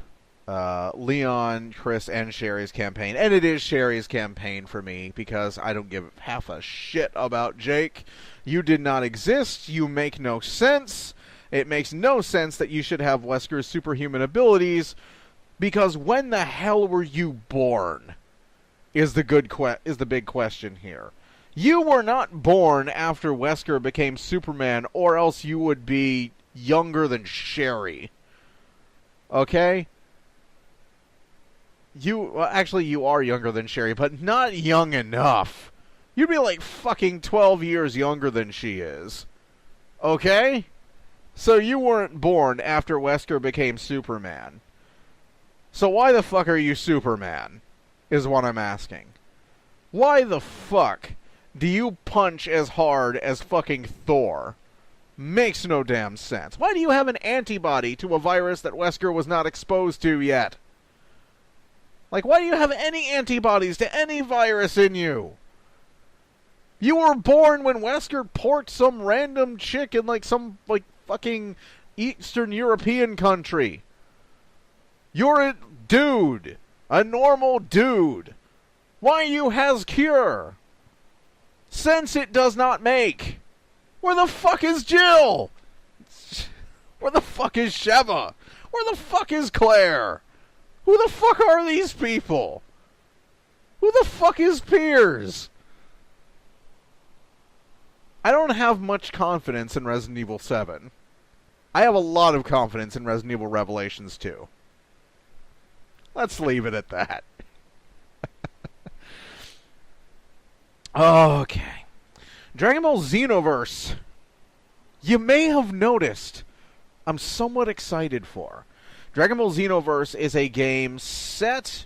Leon, Chris, and Sherry's campaign. And it is Sherry's campaign for me, because I don't give half a shit about Jake. You did not exist. You make no sense. It makes no sense that you should have Wesker's superhuman abilities, because when the hell were you born? Is the big question here. You were not born after Wesker became Superman, or else you would be younger than Sherry. Okay? Actually, you are younger than Sherry, but not young enough. You'd be like fucking 12 years younger than she is. Okay? So you weren't born after Wesker became Superman. So why the fuck are you Superman? Is what I'm asking. Why the fuck do you punch as hard as fucking Thor? Makes no damn sense. Why do you have an antibody to a virus that Wesker was not exposed to yet? Like, why do you have any antibodies to any virus in you? You were born when Wesker porked some random chick in, like, some, like, fucking Eastern European country. You're a dude. A normal dude. Why you has cure? Sense it does not make. Where the fuck is Jill? Where the fuck is Sheva? Where the fuck is Claire? Who the fuck are these people? Who the fuck is Piers? I don't have much confidence in Resident Evil 7. I have a lot of confidence in Resident Evil Revelations 2. Let's leave it at that. Okay. Dragon Ball Xenoverse. You may have noticed I'm somewhat excited for. Dragon Ball Xenoverse is a game set,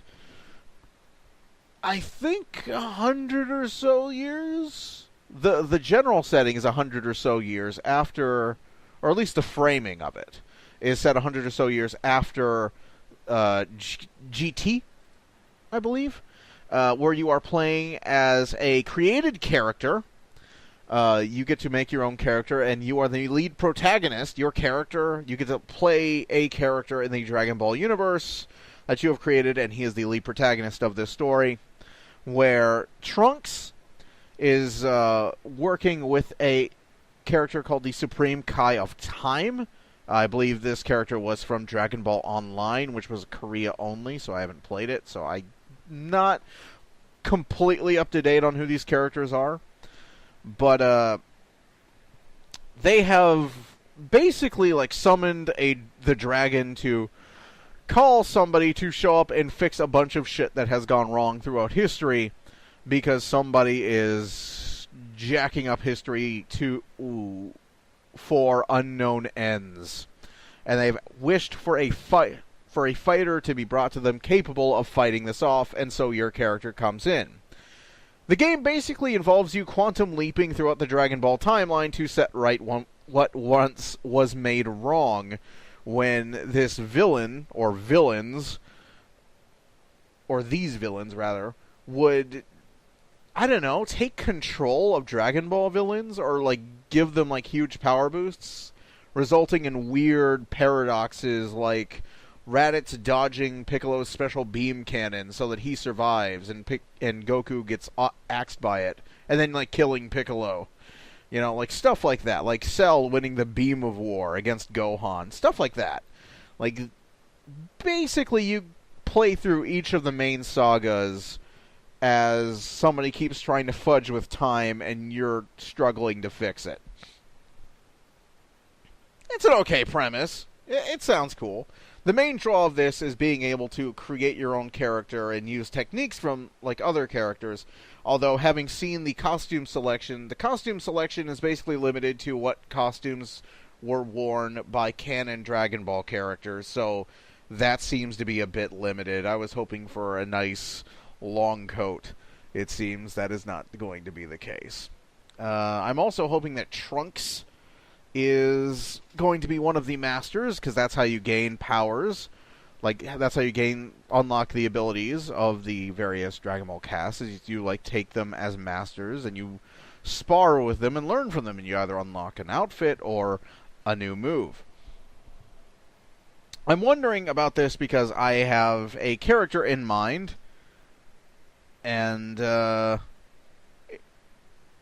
I think, 100 or so years? The general setting is 100 or so years after, or at least the framing of it is set 100 or so years after GT, I believe, where you are playing as a created character. You get to make your own character, and you are the lead protagonist. Your character, you get to play a character in the Dragon Ball universe that you have created, and he is the lead protagonist of this story, where Trunks is working with a character called the Supreme Kai of Time. I believe this character was from Dragon Ball Online, which was Korea only, so I haven't played it, so I'm not completely up to date on who these characters are. But they have basically like summoned the dragon to call somebody to show up and fix a bunch of shit that has gone wrong throughout history, because somebody is jacking up history for unknown ends, and they've wished for a fighter to be brought to them capable of fighting this off, and so your character comes in. The game basically involves you quantum leaping throughout the Dragon Ball timeline to set right what once was made wrong when this villain, or villains, or these villains rather, would, I don't know, take control of Dragon Ball villains, or like give them like huge power boosts, resulting in weird paradoxes like Raditz dodging Piccolo's special beam cannon so that he survives, and Goku gets axed by it, and then like killing Piccolo. You know, like stuff like that. Like Cell winning the Beam of War against Gohan. Stuff like that. Like, basically you play through each of the main sagas as somebody keeps trying to fudge with time and you're struggling to fix it. It's an okay premise. It sounds cool. The main draw of this is being able to create your own character and use techniques from like other characters. Although, having seen the costume selection is basically limited to what costumes were worn by canon Dragon Ball characters, so that seems to be a bit limited. I was hoping for a nice long coat. It seems that is not going to be the case. I'm also hoping that Trunks is going to be one of the masters, because that's how you gain powers. Like, that's how you unlock the abilities of the various Dragon Ball casts, is you, like, take them as masters, and you spar with them and learn from them, and you either unlock an outfit or a new move. I'm wondering about this because I have a character in mind, and,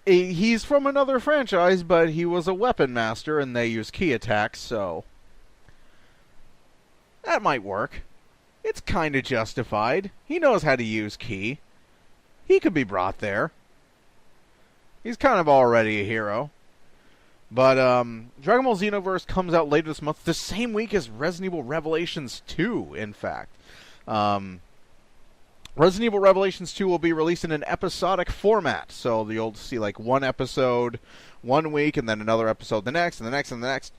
he's from another franchise, but he was a weapon master, and they use ki attacks, so that might work. It's kind of justified. He knows how to use ki. He could be brought there. He's kind of already a hero. But Dragon Ball Xenoverse comes out later this month, the same week as Resident Evil Revelations 2, in fact. Resident Evil Revelations 2 will be released in an episodic format, so you'll see like one episode one week, and then another episode the next, and the next, and the next,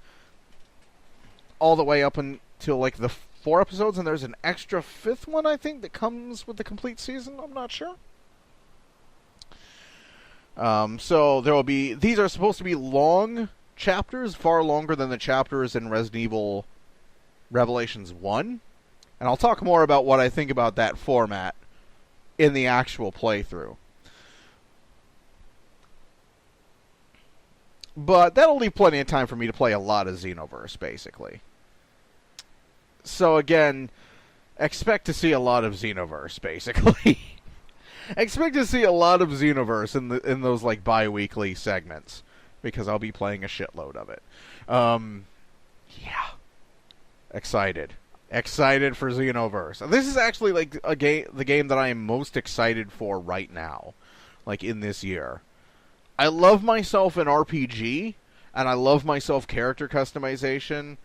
all the way up until like the 4 episodes, and there's an extra 5th one, I think, that comes with the complete season. I'm not sure. So there will be, these are supposed to be long chapters, far longer than the chapters in Resident Evil Revelations 1. And I'll talk more about what I think about that format in the actual playthrough. But that'll leave plenty of time for me to play a lot of Xenoverse, basically. So again, expect to see a lot of Xenoverse, basically. Expect to see a lot of Xenoverse in those like bi-weekly segments, because I'll be playing a shitload of it. Yeah. Excited for Xenoverse. This is actually like the game that I am most excited for right now, like in this year. I love myself in RPG, and I love myself character customization,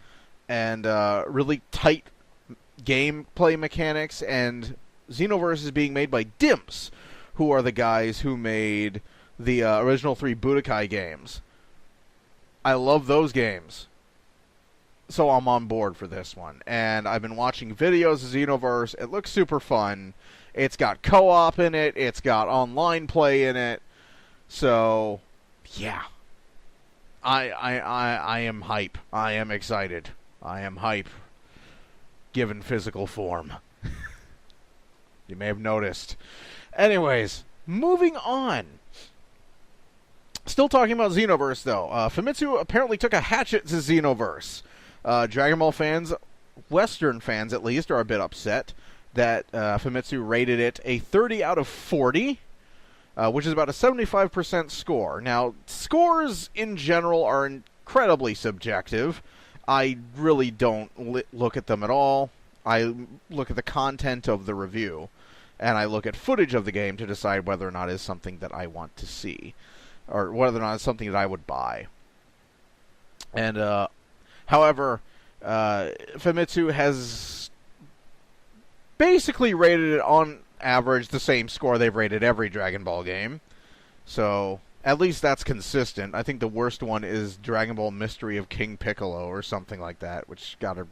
and really tight gameplay mechanics, and Xenoverse is being made by Dimps, who are the guys who made the original 3 Budokai games. I love those games. So I'm on board for this one. And I've been watching videos of Xenoverse. It looks super fun. It's got co-op in it. It's got online play in it. So, yeah. I am hype. I am excited. I am hype. Given physical form. You may have noticed. Anyways, moving on. Still talking about Xenoverse, though. Famitsu apparently took a hatchet to Xenoverse. Dragon Ball fans, Western fans at least, are a bit upset that Famitsu rated it a 30 out of 40, which is about a 75% score. Now, scores in general are incredibly subjective. I really don't look at them at all. I look at the content of the review, and I look at footage of the game to decide whether or not it's something that I want to see, or whether or not it's something that I would buy. And, however, Famitsu has basically rated it on average the same score they've rated every Dragon Ball game. So, at least that's consistent. I think the worst one is Dragon Ball Mystery of King Piccolo or something like that, which got a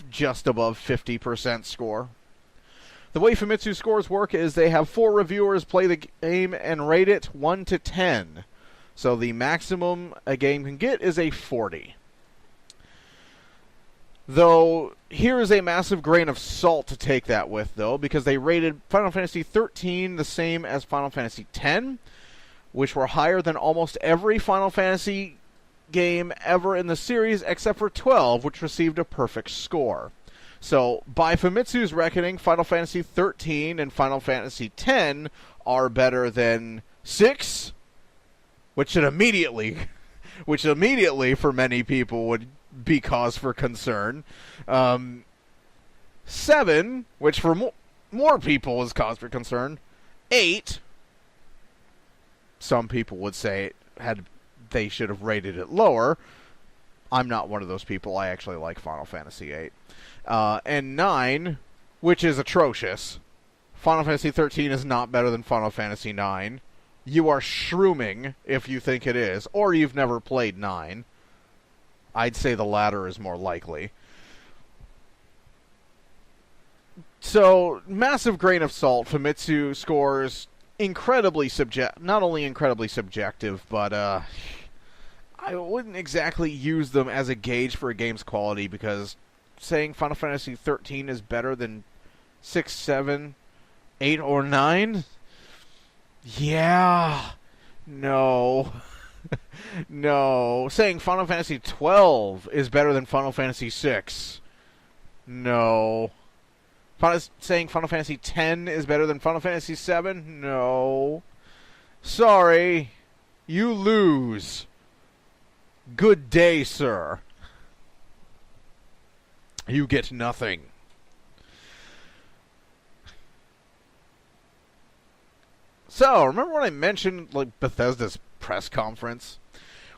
just above 50% score. The way Famitsu scores work is they have 4 reviewers play the game and rate it 1 to 10. So the maximum a game can get is a 40. Though, here is a massive grain of salt to take that with, though, because they rated Final Fantasy XIII the same as Final Fantasy X, which were higher than almost every Final Fantasy game ever in the series, except for 12, which received a perfect score. So, by Famitsu's reckoning, Final Fantasy XIII and Final Fantasy X are better than 6, which immediately, for many people, would be cause for concern. 7, which for more people is cause for concern. 8, some people would say they should have rated it lower. I'm not one of those people. I actually like Final Fantasy VIII. And 9, which is atrocious. Final Fantasy XIII is not better than Final Fantasy IX. You are shrooming if you think it is, or you've never played 9. I'd say the latter is more likely. So, massive grain of salt. Famitsu scores not only incredibly subjective, but I wouldn't exactly use them as a gauge for a game's quality, because saying Final Fantasy XIII is better than 6, 7, 8, or 9? Yeah. No. No. Saying Final Fantasy XII is better than Final Fantasy VI? No. Saying Final Fantasy X is better than Final Fantasy VII? No. Sorry. You lose. Good day, sir. You get nothing. So, remember when I mentioned Bethesda's press conference?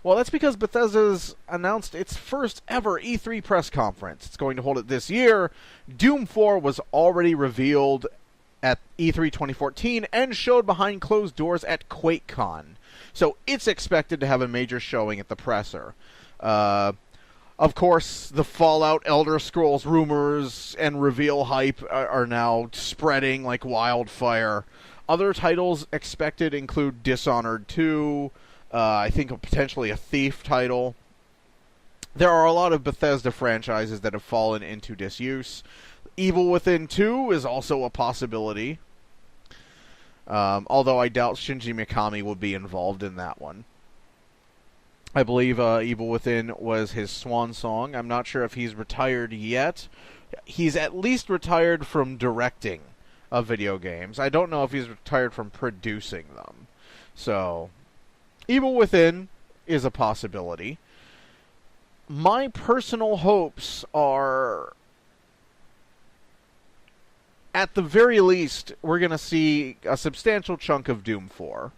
Well, that's because Bethesda's announced its first ever E3 press conference. It's going to hold it this year. Doom 4 was already revealed at E3 2014 and showed behind closed doors at QuakeCon. So it's expected to have a major showing at the presser. Of course, the Fallout, Elder Scrolls rumors and reveal hype are now spreading like wildfire. Other titles expected include Dishonored 2, I think potentially a Thief title. There are a lot of Bethesda franchises that have fallen into disuse. Evil Within 2 is also a possibility. Although I doubt Shinji Mikami would be involved in that one. I believe Evil Within was his swan song. I'm not sure if he's retired yet. He's at least retired from directing of video games. I don't know if he's retired from producing them. So, Evil Within is a possibility. My personal hopes are, at the very least, we're going to see a substantial chunk of Doom 4.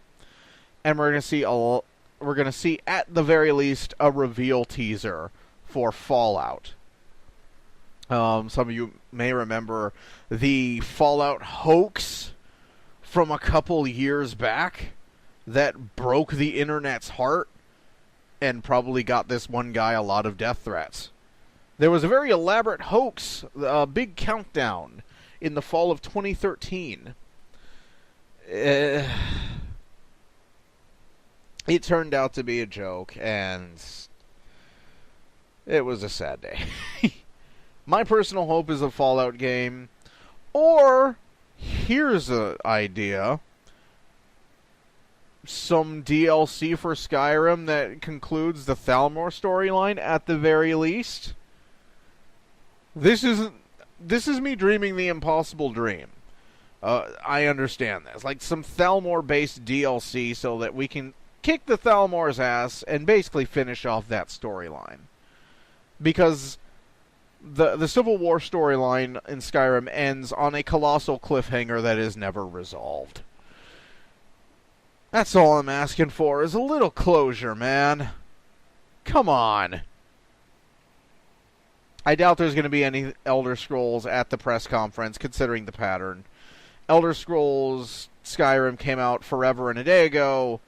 And we're going to see at the very least a reveal teaser for Fallout. Some of you may remember the Fallout hoax from a couple years back that broke the internet's heart and probably got this one guy a lot of death threats. There was a very elaborate hoax, a big countdown, in the fall of 2013. It turned out to be a joke, and it was a sad day. My personal hope is a Fallout game, or, here's an idea, some DLC for Skyrim that concludes the Thalmor storyline at the very least. This is me dreaming the impossible dream. I understand this. Like some Thalmor-based DLC so that we can kick the Thalmor's ass and basically finish off that storyline. Because the Civil War storyline in Skyrim ends on a colossal cliffhanger that is never resolved. That's all I'm asking for, is a little closure, man. Come on. I doubt there's going to be any Elder Scrolls at the press conference, considering the pattern. Elder Scrolls Skyrim came out forever and a day ago.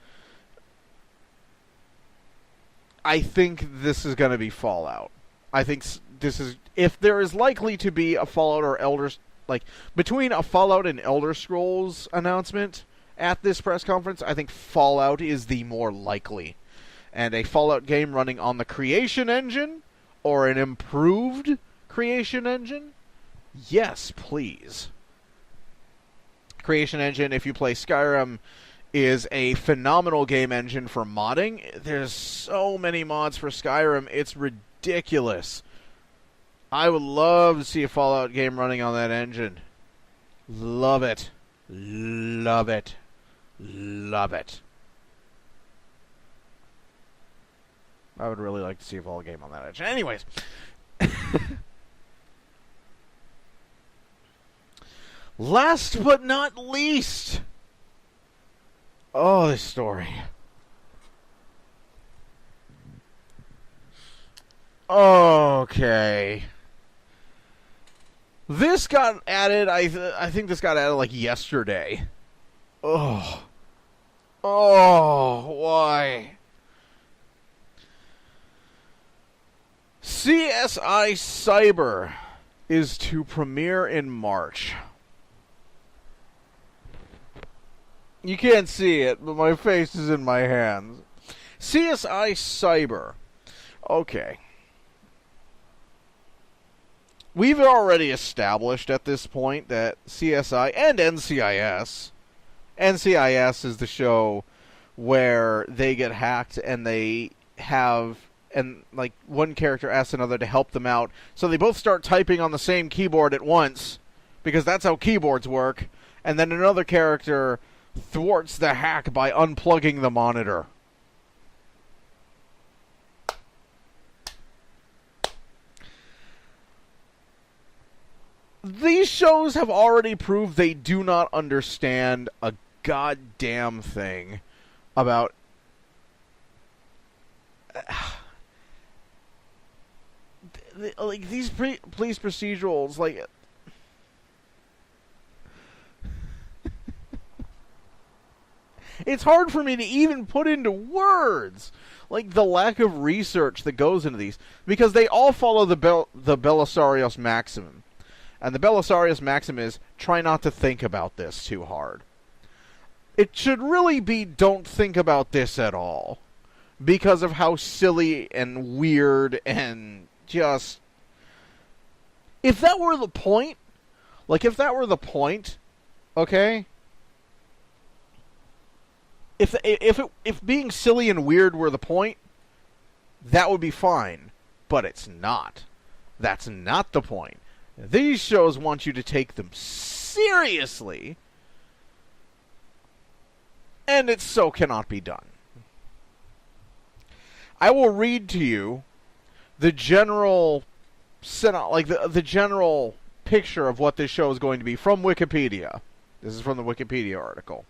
I think this is going to be Fallout. I think this is, if there is likely to be a Fallout or between a Fallout and Elder Scrolls announcement at this press conference, I think Fallout is the more likely. And a Fallout game running on the Creation Engine, or an improved Creation Engine, yes, please. Creation Engine, if you play Skyrim, is a phenomenal game engine for modding. There's so many mods for Skyrim, it's ridiculous. I would love to see a Fallout game running on that engine. Love it. Love it. Love it. I would really like to see a Fallout game on that engine. Anyways. Last but not least. Oh, this story. Okay. This got added, I think this got added like yesterday. Oh. Oh, why? CSI Cyber is to premiere in March. You can't see it, but my face is in my hands. CSI Cyber. Okay. We've already established at this point that CSI and NCIS is the show where they get hacked and they have, and like one character asks another to help them out, so they both start typing on the same keyboard at once, because that's how keyboards work, and then another character thwarts the hack by unplugging the monitor. These shows have already proved they do not understand a goddamn thing about like these police procedurals, like it's hard for me to even put into words, like the lack of research that goes into these, because they all follow the Belisarius maximum. And the Belisarius maxim is, try not to think about this too hard. It should really be don't think about this at all. Because of how silly and weird and just... If that were the point, okay? If being silly and weird were the point, that would be fine. But it's not. That's not the point. These shows want you to take them seriously, and it so cannot be done. I will read to you the general the general picture of what this show is going to be from Wikipedia. This is from the Wikipedia article.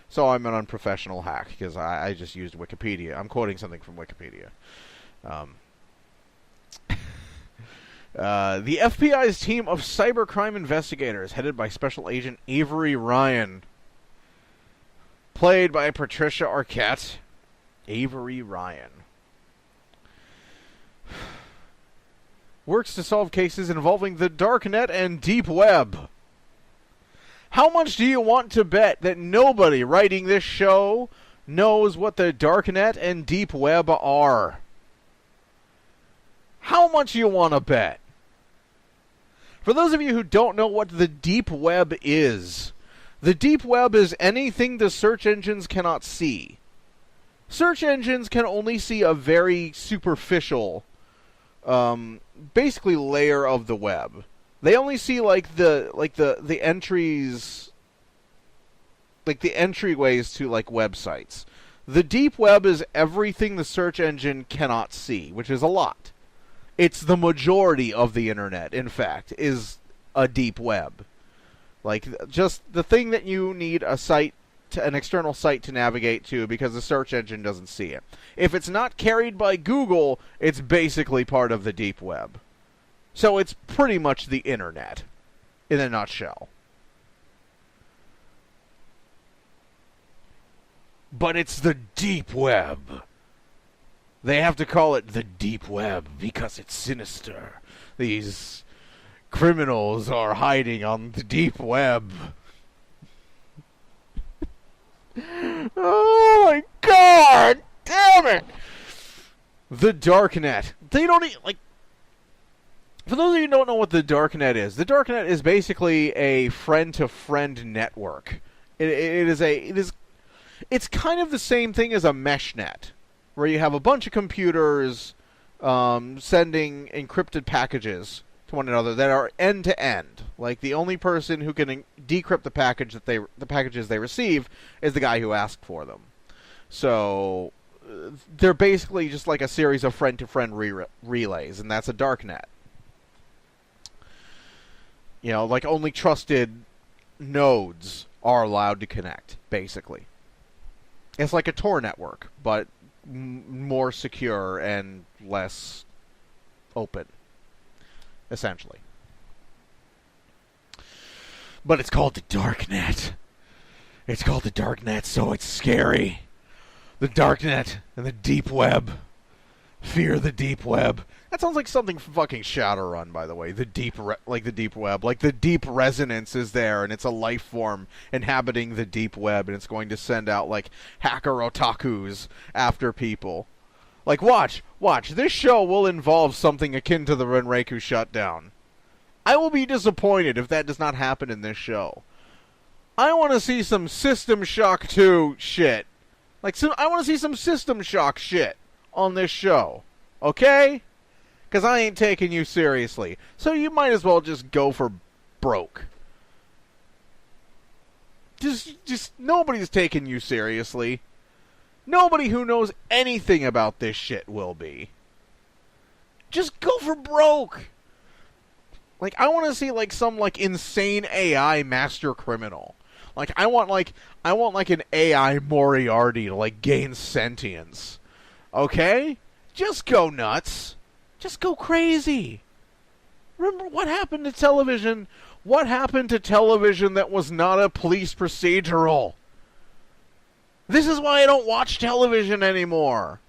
So I'm an unprofessional hack because I just used Wikipedia. I'm quoting something from Wikipedia. The FBI's team of cybercrime investigators, headed by Special Agent Avery Ryan, played by Patricia Arquette. Avery Ryan. Works to solve cases involving the darknet and deep web. How much do you want to bet that nobody writing this show knows what the darknet and deep web are? How much you want to bet? For those of you who don't know what the deep web is, the deep web is anything the search engines cannot see. Search engines can only see a very superficial, basically layer of the web. They only see the entries, like the entryways to like websites. The deep web is everything the search engine cannot see, which is a lot. It's the majority of the internet, in fact, is a deep web. Like just the thing that you need an external site to navigate to because the search engine doesn't see it. If it's not carried by Google, it's basically part of the deep web. So it's pretty much the internet, in a nutshell. But it's the deep web. They have to call it the deep web because it's sinister. These criminals are hiding on the deep web. Oh my god! Damn it! The darknet. They don't for those of you who don't know what the darknet is basically a friend-to-friend network. It's kind of the same thing as a mesh net, where you have a bunch of computers sending encrypted packages to one another that are end-to-end. Like the only person who can decrypt the packages they receive is the guy who asked for them. So they're basically just like a series of friend-to-friend relays, and that's a darknet. You know, like only trusted nodes are allowed to connect, basically. It's like a Tor network, but more secure and less open, essentially. But it's called the darknet. It's called the darknet, so it's scary. The darknet and the deep web. Fear the deep web. That sounds like something from fucking Shadowrun, by the way. The deep web. Like the deep resonance is there, and it's a life form inhabiting the deep web, and it's going to send out, like, hacker otakus after people. Like, watch. This show will involve something akin to the Renreiku shutdown. I will be disappointed if that does not happen in this show. I want to see some System Shock 2 shit. I want to see some System Shock shit on this show. Okay? Because I ain't taking you seriously. So you might as well just go for broke. Just nobody's taking you seriously. Nobody who knows anything about this shit will be. Just go for broke. Like, I want to see, like, some, like, insane AI master criminal. Like, I want an AI Moriarty to, like, gain sentience. Okay? Just go nuts. Just go crazy. Remember what happened to television? What happened to television that was not a police procedural? This is why I don't watch television anymore.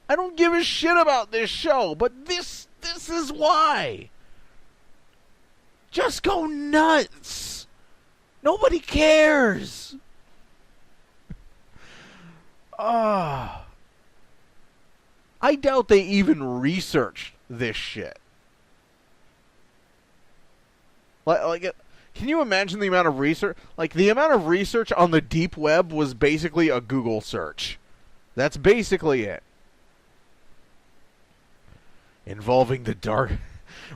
I don't give a shit about this show, but this is why. Just go nuts. Nobody cares. I doubt they even researched this shit. Can you imagine the amount of research? Like, the amount of research on the deep web was basically a Google search. That's basically it. Involving the dark...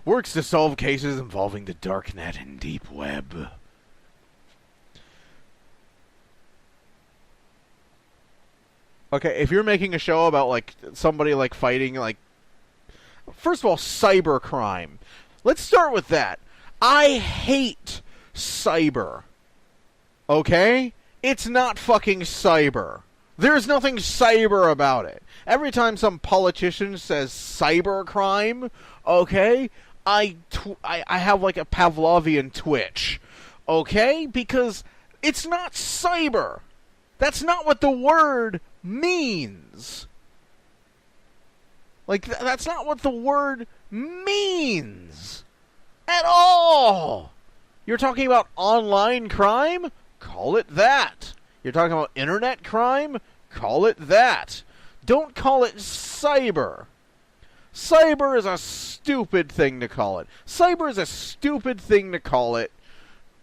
Works to solve cases involving the darknet and deep web. Okay, if you're making a show about, like, somebody, like, fighting, like... First of all, cybercrime. Let's start with that. I hate cyber. Okay? It's not fucking cyber. There's nothing cyber about it. Every time some politician says cybercrime, okay, I have like a Pavlovian twitch. Okay? Because it's not cyber. That's not what the word means. Like, that's not what the word means. At all. You're talking about online crime? Call it that. You're talking about internet crime? Call it that. Don't call it cyber. Cyber is a stupid thing to call it. Cyber is a stupid thing to call it.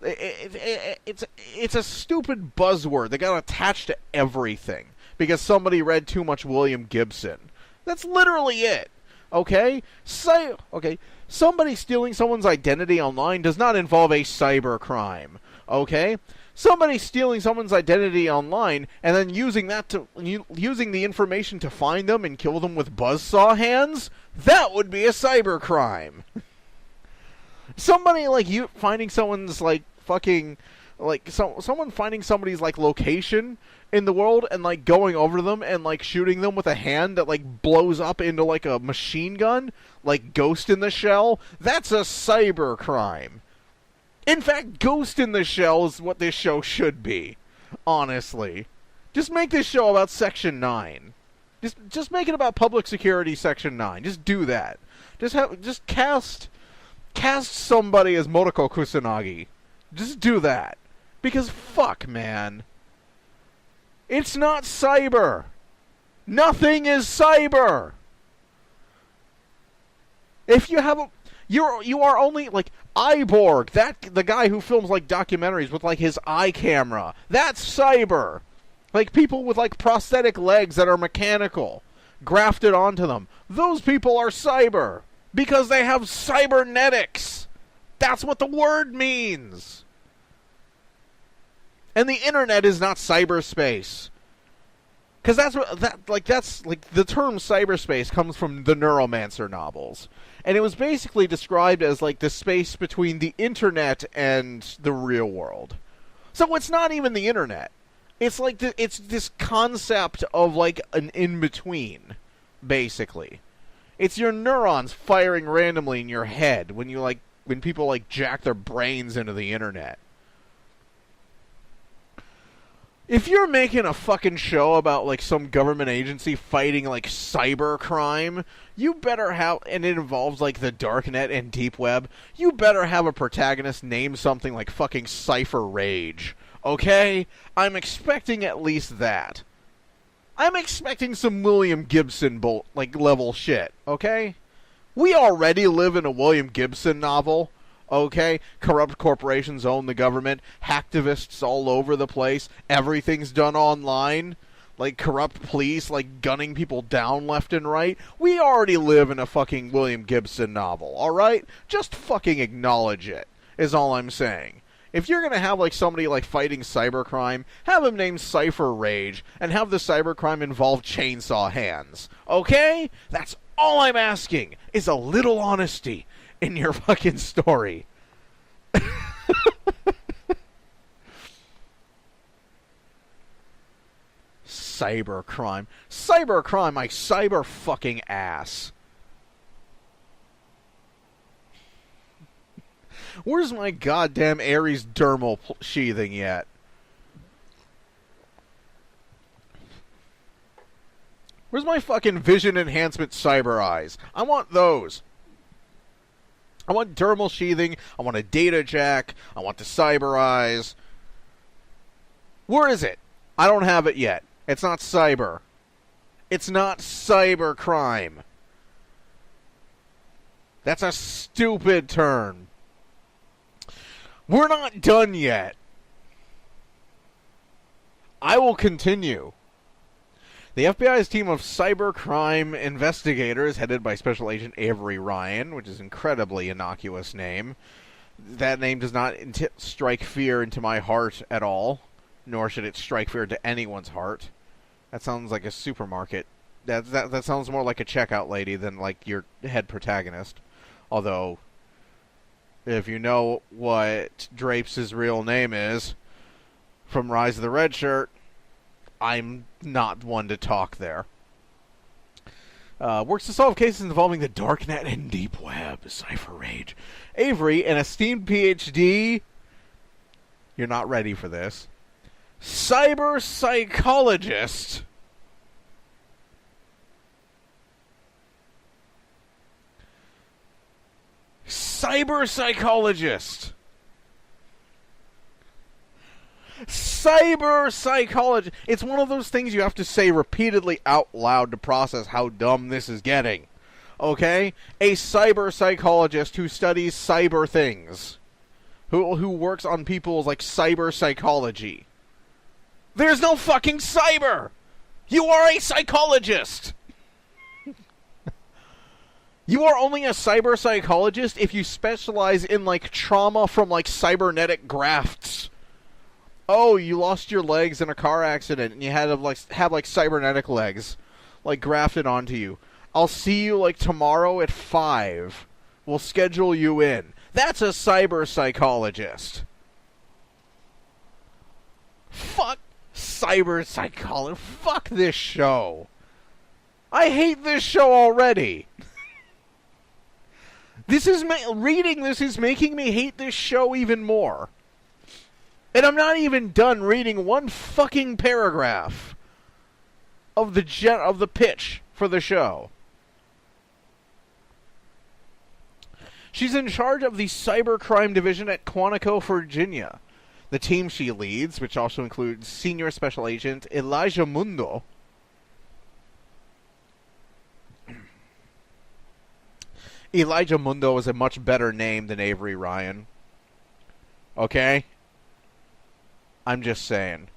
It's a stupid buzzword that got attached to everything because somebody read too much William Gibson. That's literally it. Okay? Somebody stealing someone's identity online does not involve a cyber crime. Okay? Somebody stealing someone's identity online and then using the information to find them and kill them with buzzsaw hands, that would be a cyber crime. Somebody like you finding someone's like fucking like someone finding somebody's like location in the world and like going over them and like shooting them with a hand that like blows up into like a machine gun, like Ghost in the Shell, that's a cyber crime. In fact, Ghost in the Shell is what this show should be. Honestly. Just make this show about Section 9. Just make it about public security Section 9. Just do that. Just cast somebody as Motoko Kusanagi. Just do that. Because fuck, man. It's not cyber. Nothing is cyber. If you have you are only like Iborg, the guy who films like documentaries with like his eye camera. That's cyber. Like people with like prosthetic legs that are mechanical, grafted onto them. Those people are cyber because they have cybernetics. That's what the word means. And the internet is not cyberspace. Because that's the term cyberspace comes from the Neuromancer novels. And it was basically described as like the space between the internet and the real world. So it's not even the internet. It's like it's this concept of like an in-between, basically. It's your neurons firing randomly in your head when people like jack their brains into the internet. If you're making a fucking show about, like, some government agency fighting, like, cyber crime, you better have, and it involves, like, the darknet and deep web, you better have a protagonist named something like fucking Cypher Rage. Okay? I'm expecting at least that. I'm expecting some William Gibson level shit. Okay? We already live in a William Gibson novel. Okay, corrupt corporations own the government, hacktivists all over the place, everything's done online, like corrupt police, like gunning people down left and right. We already live in a fucking William Gibson novel, alright? Just fucking acknowledge it, is all I'm saying. If you're gonna have like somebody like fighting cybercrime, have him named Cypher Rage, and have the cybercrime involve chainsaw hands, okay? That's all I'm asking, is a little honesty in your fucking story. Cybercrime. Cybercrime, my cyber fucking ass. Where's my goddamn Ares dermal sheathing yet? Where's my fucking vision enhancement cyber eyes? I want those. I want dermal sheathing, I want a data jack, I want the cyber eyes. Where is it? I don't have it yet. It's not cyber. It's not cyber crime. That's a stupid term. We're not done yet. I will continue. The FBI's team of cybercrime investigators, headed by Special Agent Avery Ryan, which is an incredibly innocuous name. That name does not strike fear into my heart at all, nor should it strike fear into anyone's heart. That sounds like a supermarket. That sounds more like a checkout lady than like your head protagonist. Although, if you know what Drapes' real name is from Rise of the Red Shirt, I'm not one to talk there. Works to solve cases involving the darknet and deep web. Cypher Rage. Avery, an esteemed PhD. You're not ready for this. Cyber psychologist. Cyber psychologist. Cyber psychologist. It's one of those things you have to say repeatedly out loud to process how dumb this is getting. Okay? A cyber psychologist who studies cyber things. Who works on people's, like, cyber psychology. There's no fucking cyber! You are a psychologist! You are only a cyber psychologist if you specialize in, like, trauma from, like, cybernetic grafts. Oh, you lost your legs in a car accident and you had to, like, have, like, cybernetic legs, like, grafted onto you. I'll see you, like, tomorrow at 5. We'll schedule you in. That's a cyber psychologist. Fuck cyber psychologist. Fuck this show. I hate this show already. Reading this is making me hate this show even more. And I'm not even done reading one fucking paragraph of the pitch for the show. She's in charge of the cybercrime division at Quantico, Virginia. The team she leads, which also includes Senior Special Agent Elijah Mundo. Elijah Mundo is a much better name than Avery Ryan. Okay? I'm just saying.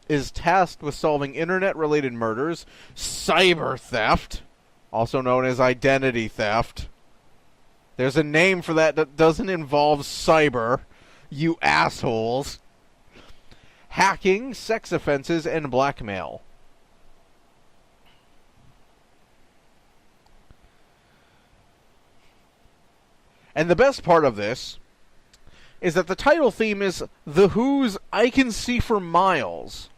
Is tasked with solving internet-related murders, cyber theft, also known as identity theft. There's a name for that doesn't involve cyber, you assholes. Hacking, sex offenses, and blackmail. And the best part of this is that the title theme is The Who's I Can See for Miles.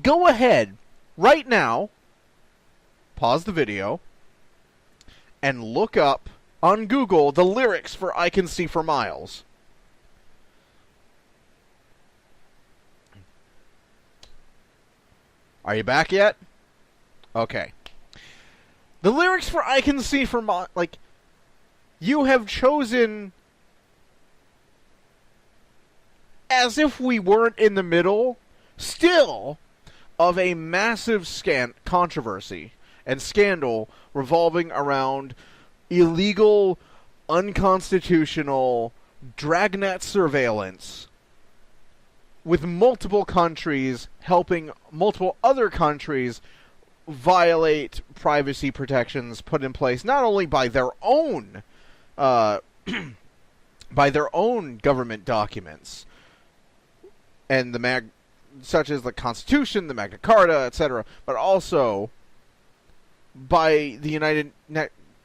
Go ahead, right now, pause the video, and look up on Google the lyrics for I Can See for Miles. Are you back yet? Okay. The lyrics for I Can See for Miles, like, you have chosen, as if we weren't in the middle, still, of a massive controversy and scandal revolving around illegal, unconstitutional, dragnet surveillance, with multiple countries helping multiple other countries violate privacy protections put in place not only by their own government documents and such as the Constitution, the Magna Carta, etc., but also by the United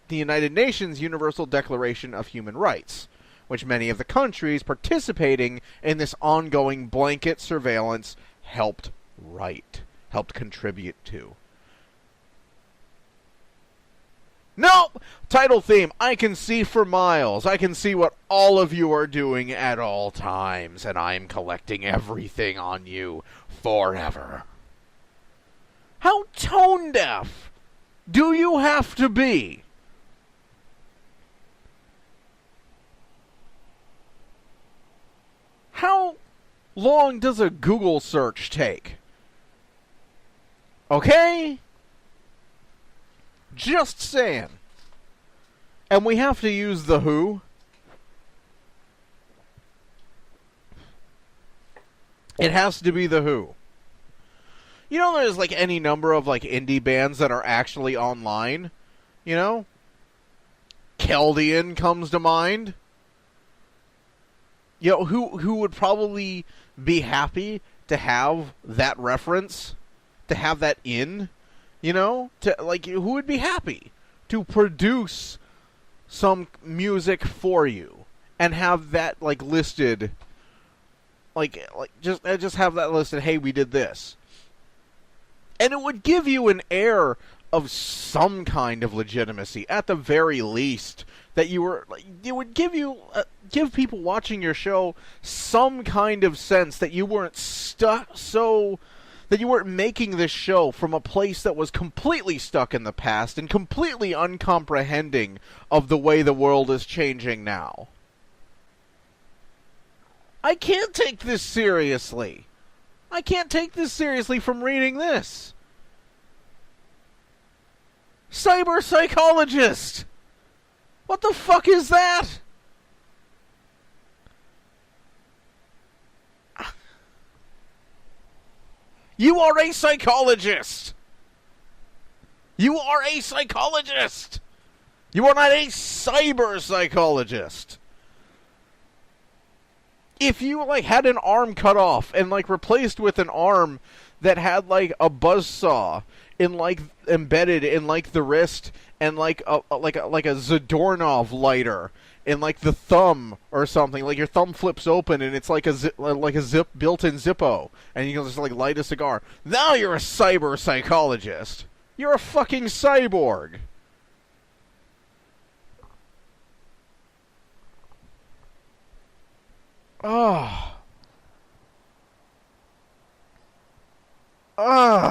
Nations Universal Declaration of Human Rights, which many of the countries participating in this ongoing blanket surveillance helped contribute to. No! Title theme, I can see for miles. I can see what all of you are doing at all times, and I'm collecting everything on you forever. How tone deaf do you have to be? How long does a Google search take? Okay? Just saying. And we have to use the Who. It has to be the Who. You know, there's like any number of like indie bands that are actually online. You know? Chaldean comes to mind. You know, who would probably be happy to have that reference? To have that in? You know? Who would be happy to produce some music for you and have that like listed, just have that listed, hey, we did this. And it would give you an air of some kind of legitimacy at the very least, that you were, it would give people watching your show some kind of sense that you weren't that you weren't making this show from a place that was completely stuck in the past and completely uncomprehending of the way the world is changing now. I can't take this seriously. I can't take this seriously from reading this. Cyber psychologist! What the fuck is that? You are a psychologist! You are a psychologist! You are not a cyber psychologist! If you, had an arm cut off and, replaced with an arm that had, a buzzsaw embedded in, the wrist and, a Zadornov lighter in, the thumb or something, your thumb flips open and it's like a built-in Zippo, and you can just, light a cigar. Now you're a cyber psychologist! You're a fucking cyborg! Oh. I'm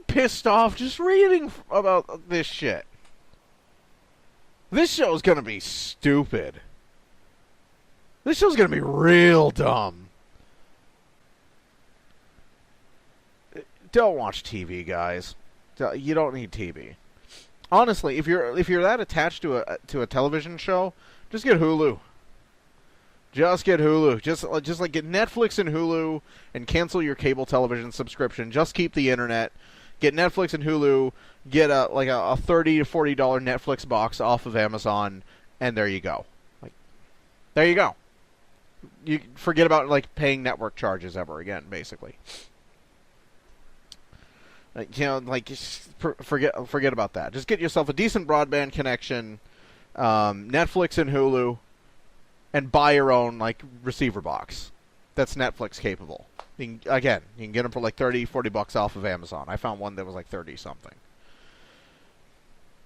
pissed off just reading about this shit. This show's gonna be stupid. This show's gonna be real dumb. Don't watch TV, guys. You don't need TV. Honestly, if you're that attached to a television show, just get Hulu. Just get Hulu. Just get Netflix and Hulu and cancel your cable television subscription. Just keep the internet. Get Netflix and Hulu. Get a $30 to $40 Netflix box off of Amazon, and there you go. There you go. You forget about paying network charges ever again, basically. Forget about that. Just get yourself a decent broadband connection, Netflix and Hulu, and buy your own receiver box that's Netflix capable. You can get them for $30-$40 off of Amazon. I found one that was 30 something.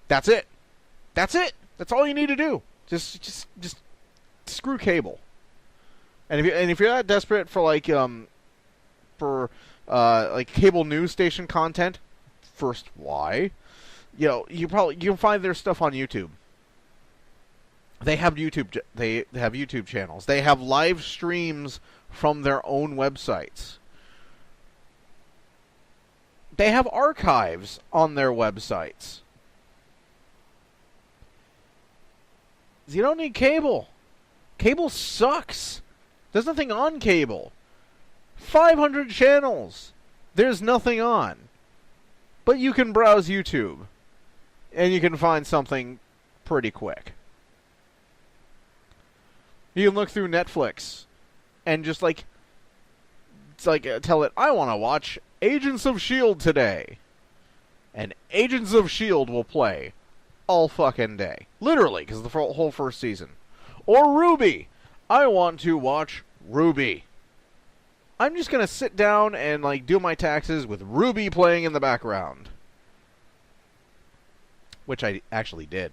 That's it. That's all you need to do. Just screw cable. And if you're that desperate for cable news station content, first, why? You can find their stuff on YouTube. They have YouTube channels. They have live streams from their own websites. They have archives on their websites. You don't need cable. Cable sucks. There's nothing on cable. 500 channels. There's nothing on. But you can browse YouTube. And you can find something pretty quick. You can look through Netflix and just tell it, I want to watch Agents of S.H.I.E.L.D. today. And Agents of S.H.I.E.L.D. will play all fucking day. Literally, because the whole first season. Or Ruby. I want to watch Ruby. I'm just going to sit down and do my taxes with Ruby playing in the background. Which I actually did.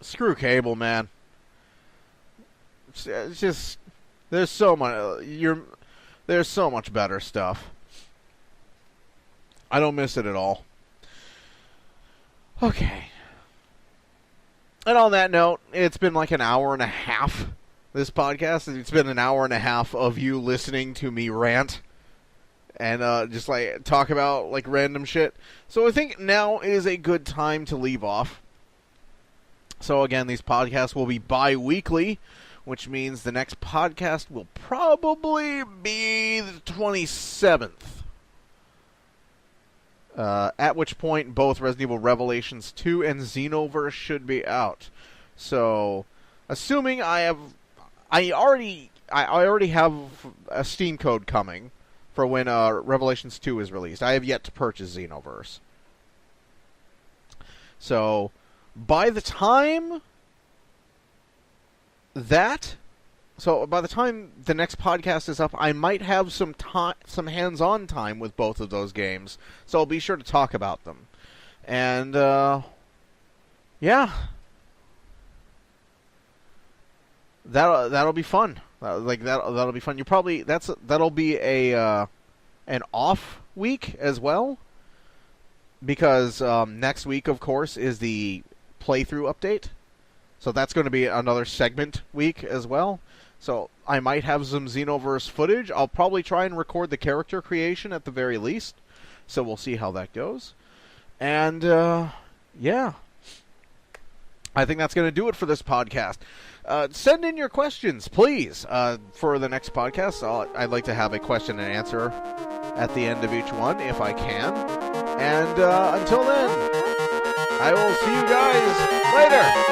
Screw cable, man. It's just There's so much. There's so much better stuff. I don't miss it at all. Okay. And on that note, it's been like an hour and a half, this podcast. It's been an hour and a half of you listening to me rant and just like talk about like random shit. So I think now is a good time to leave off. So again, these podcasts will be bi-weekly, which means the next podcast will probably be the 27th. At which point both Resident Evil Revelations 2 and Xenoverse should be out. So, assuming I already have a Steam code coming for when Revelations 2 is released. I have yet to purchase Xenoverse. So, by the time the next podcast is up, I might have some hands-on time with both of those games, so I'll be sure to talk about them. And yeah, that'll be fun. That'll be fun. That'll be an off week as well, because next week, of course, is the playthrough update. So that's going to be another segment week as well. So I might have some Xenoverse footage. I'll probably try and record the character creation at the very least. So we'll see how that goes. And, yeah. I think that's going to do it for this podcast. Send in your questions, please, for the next podcast. I'd like to have a question and answer at the end of each one, if I can. And until then, I will see you guys later.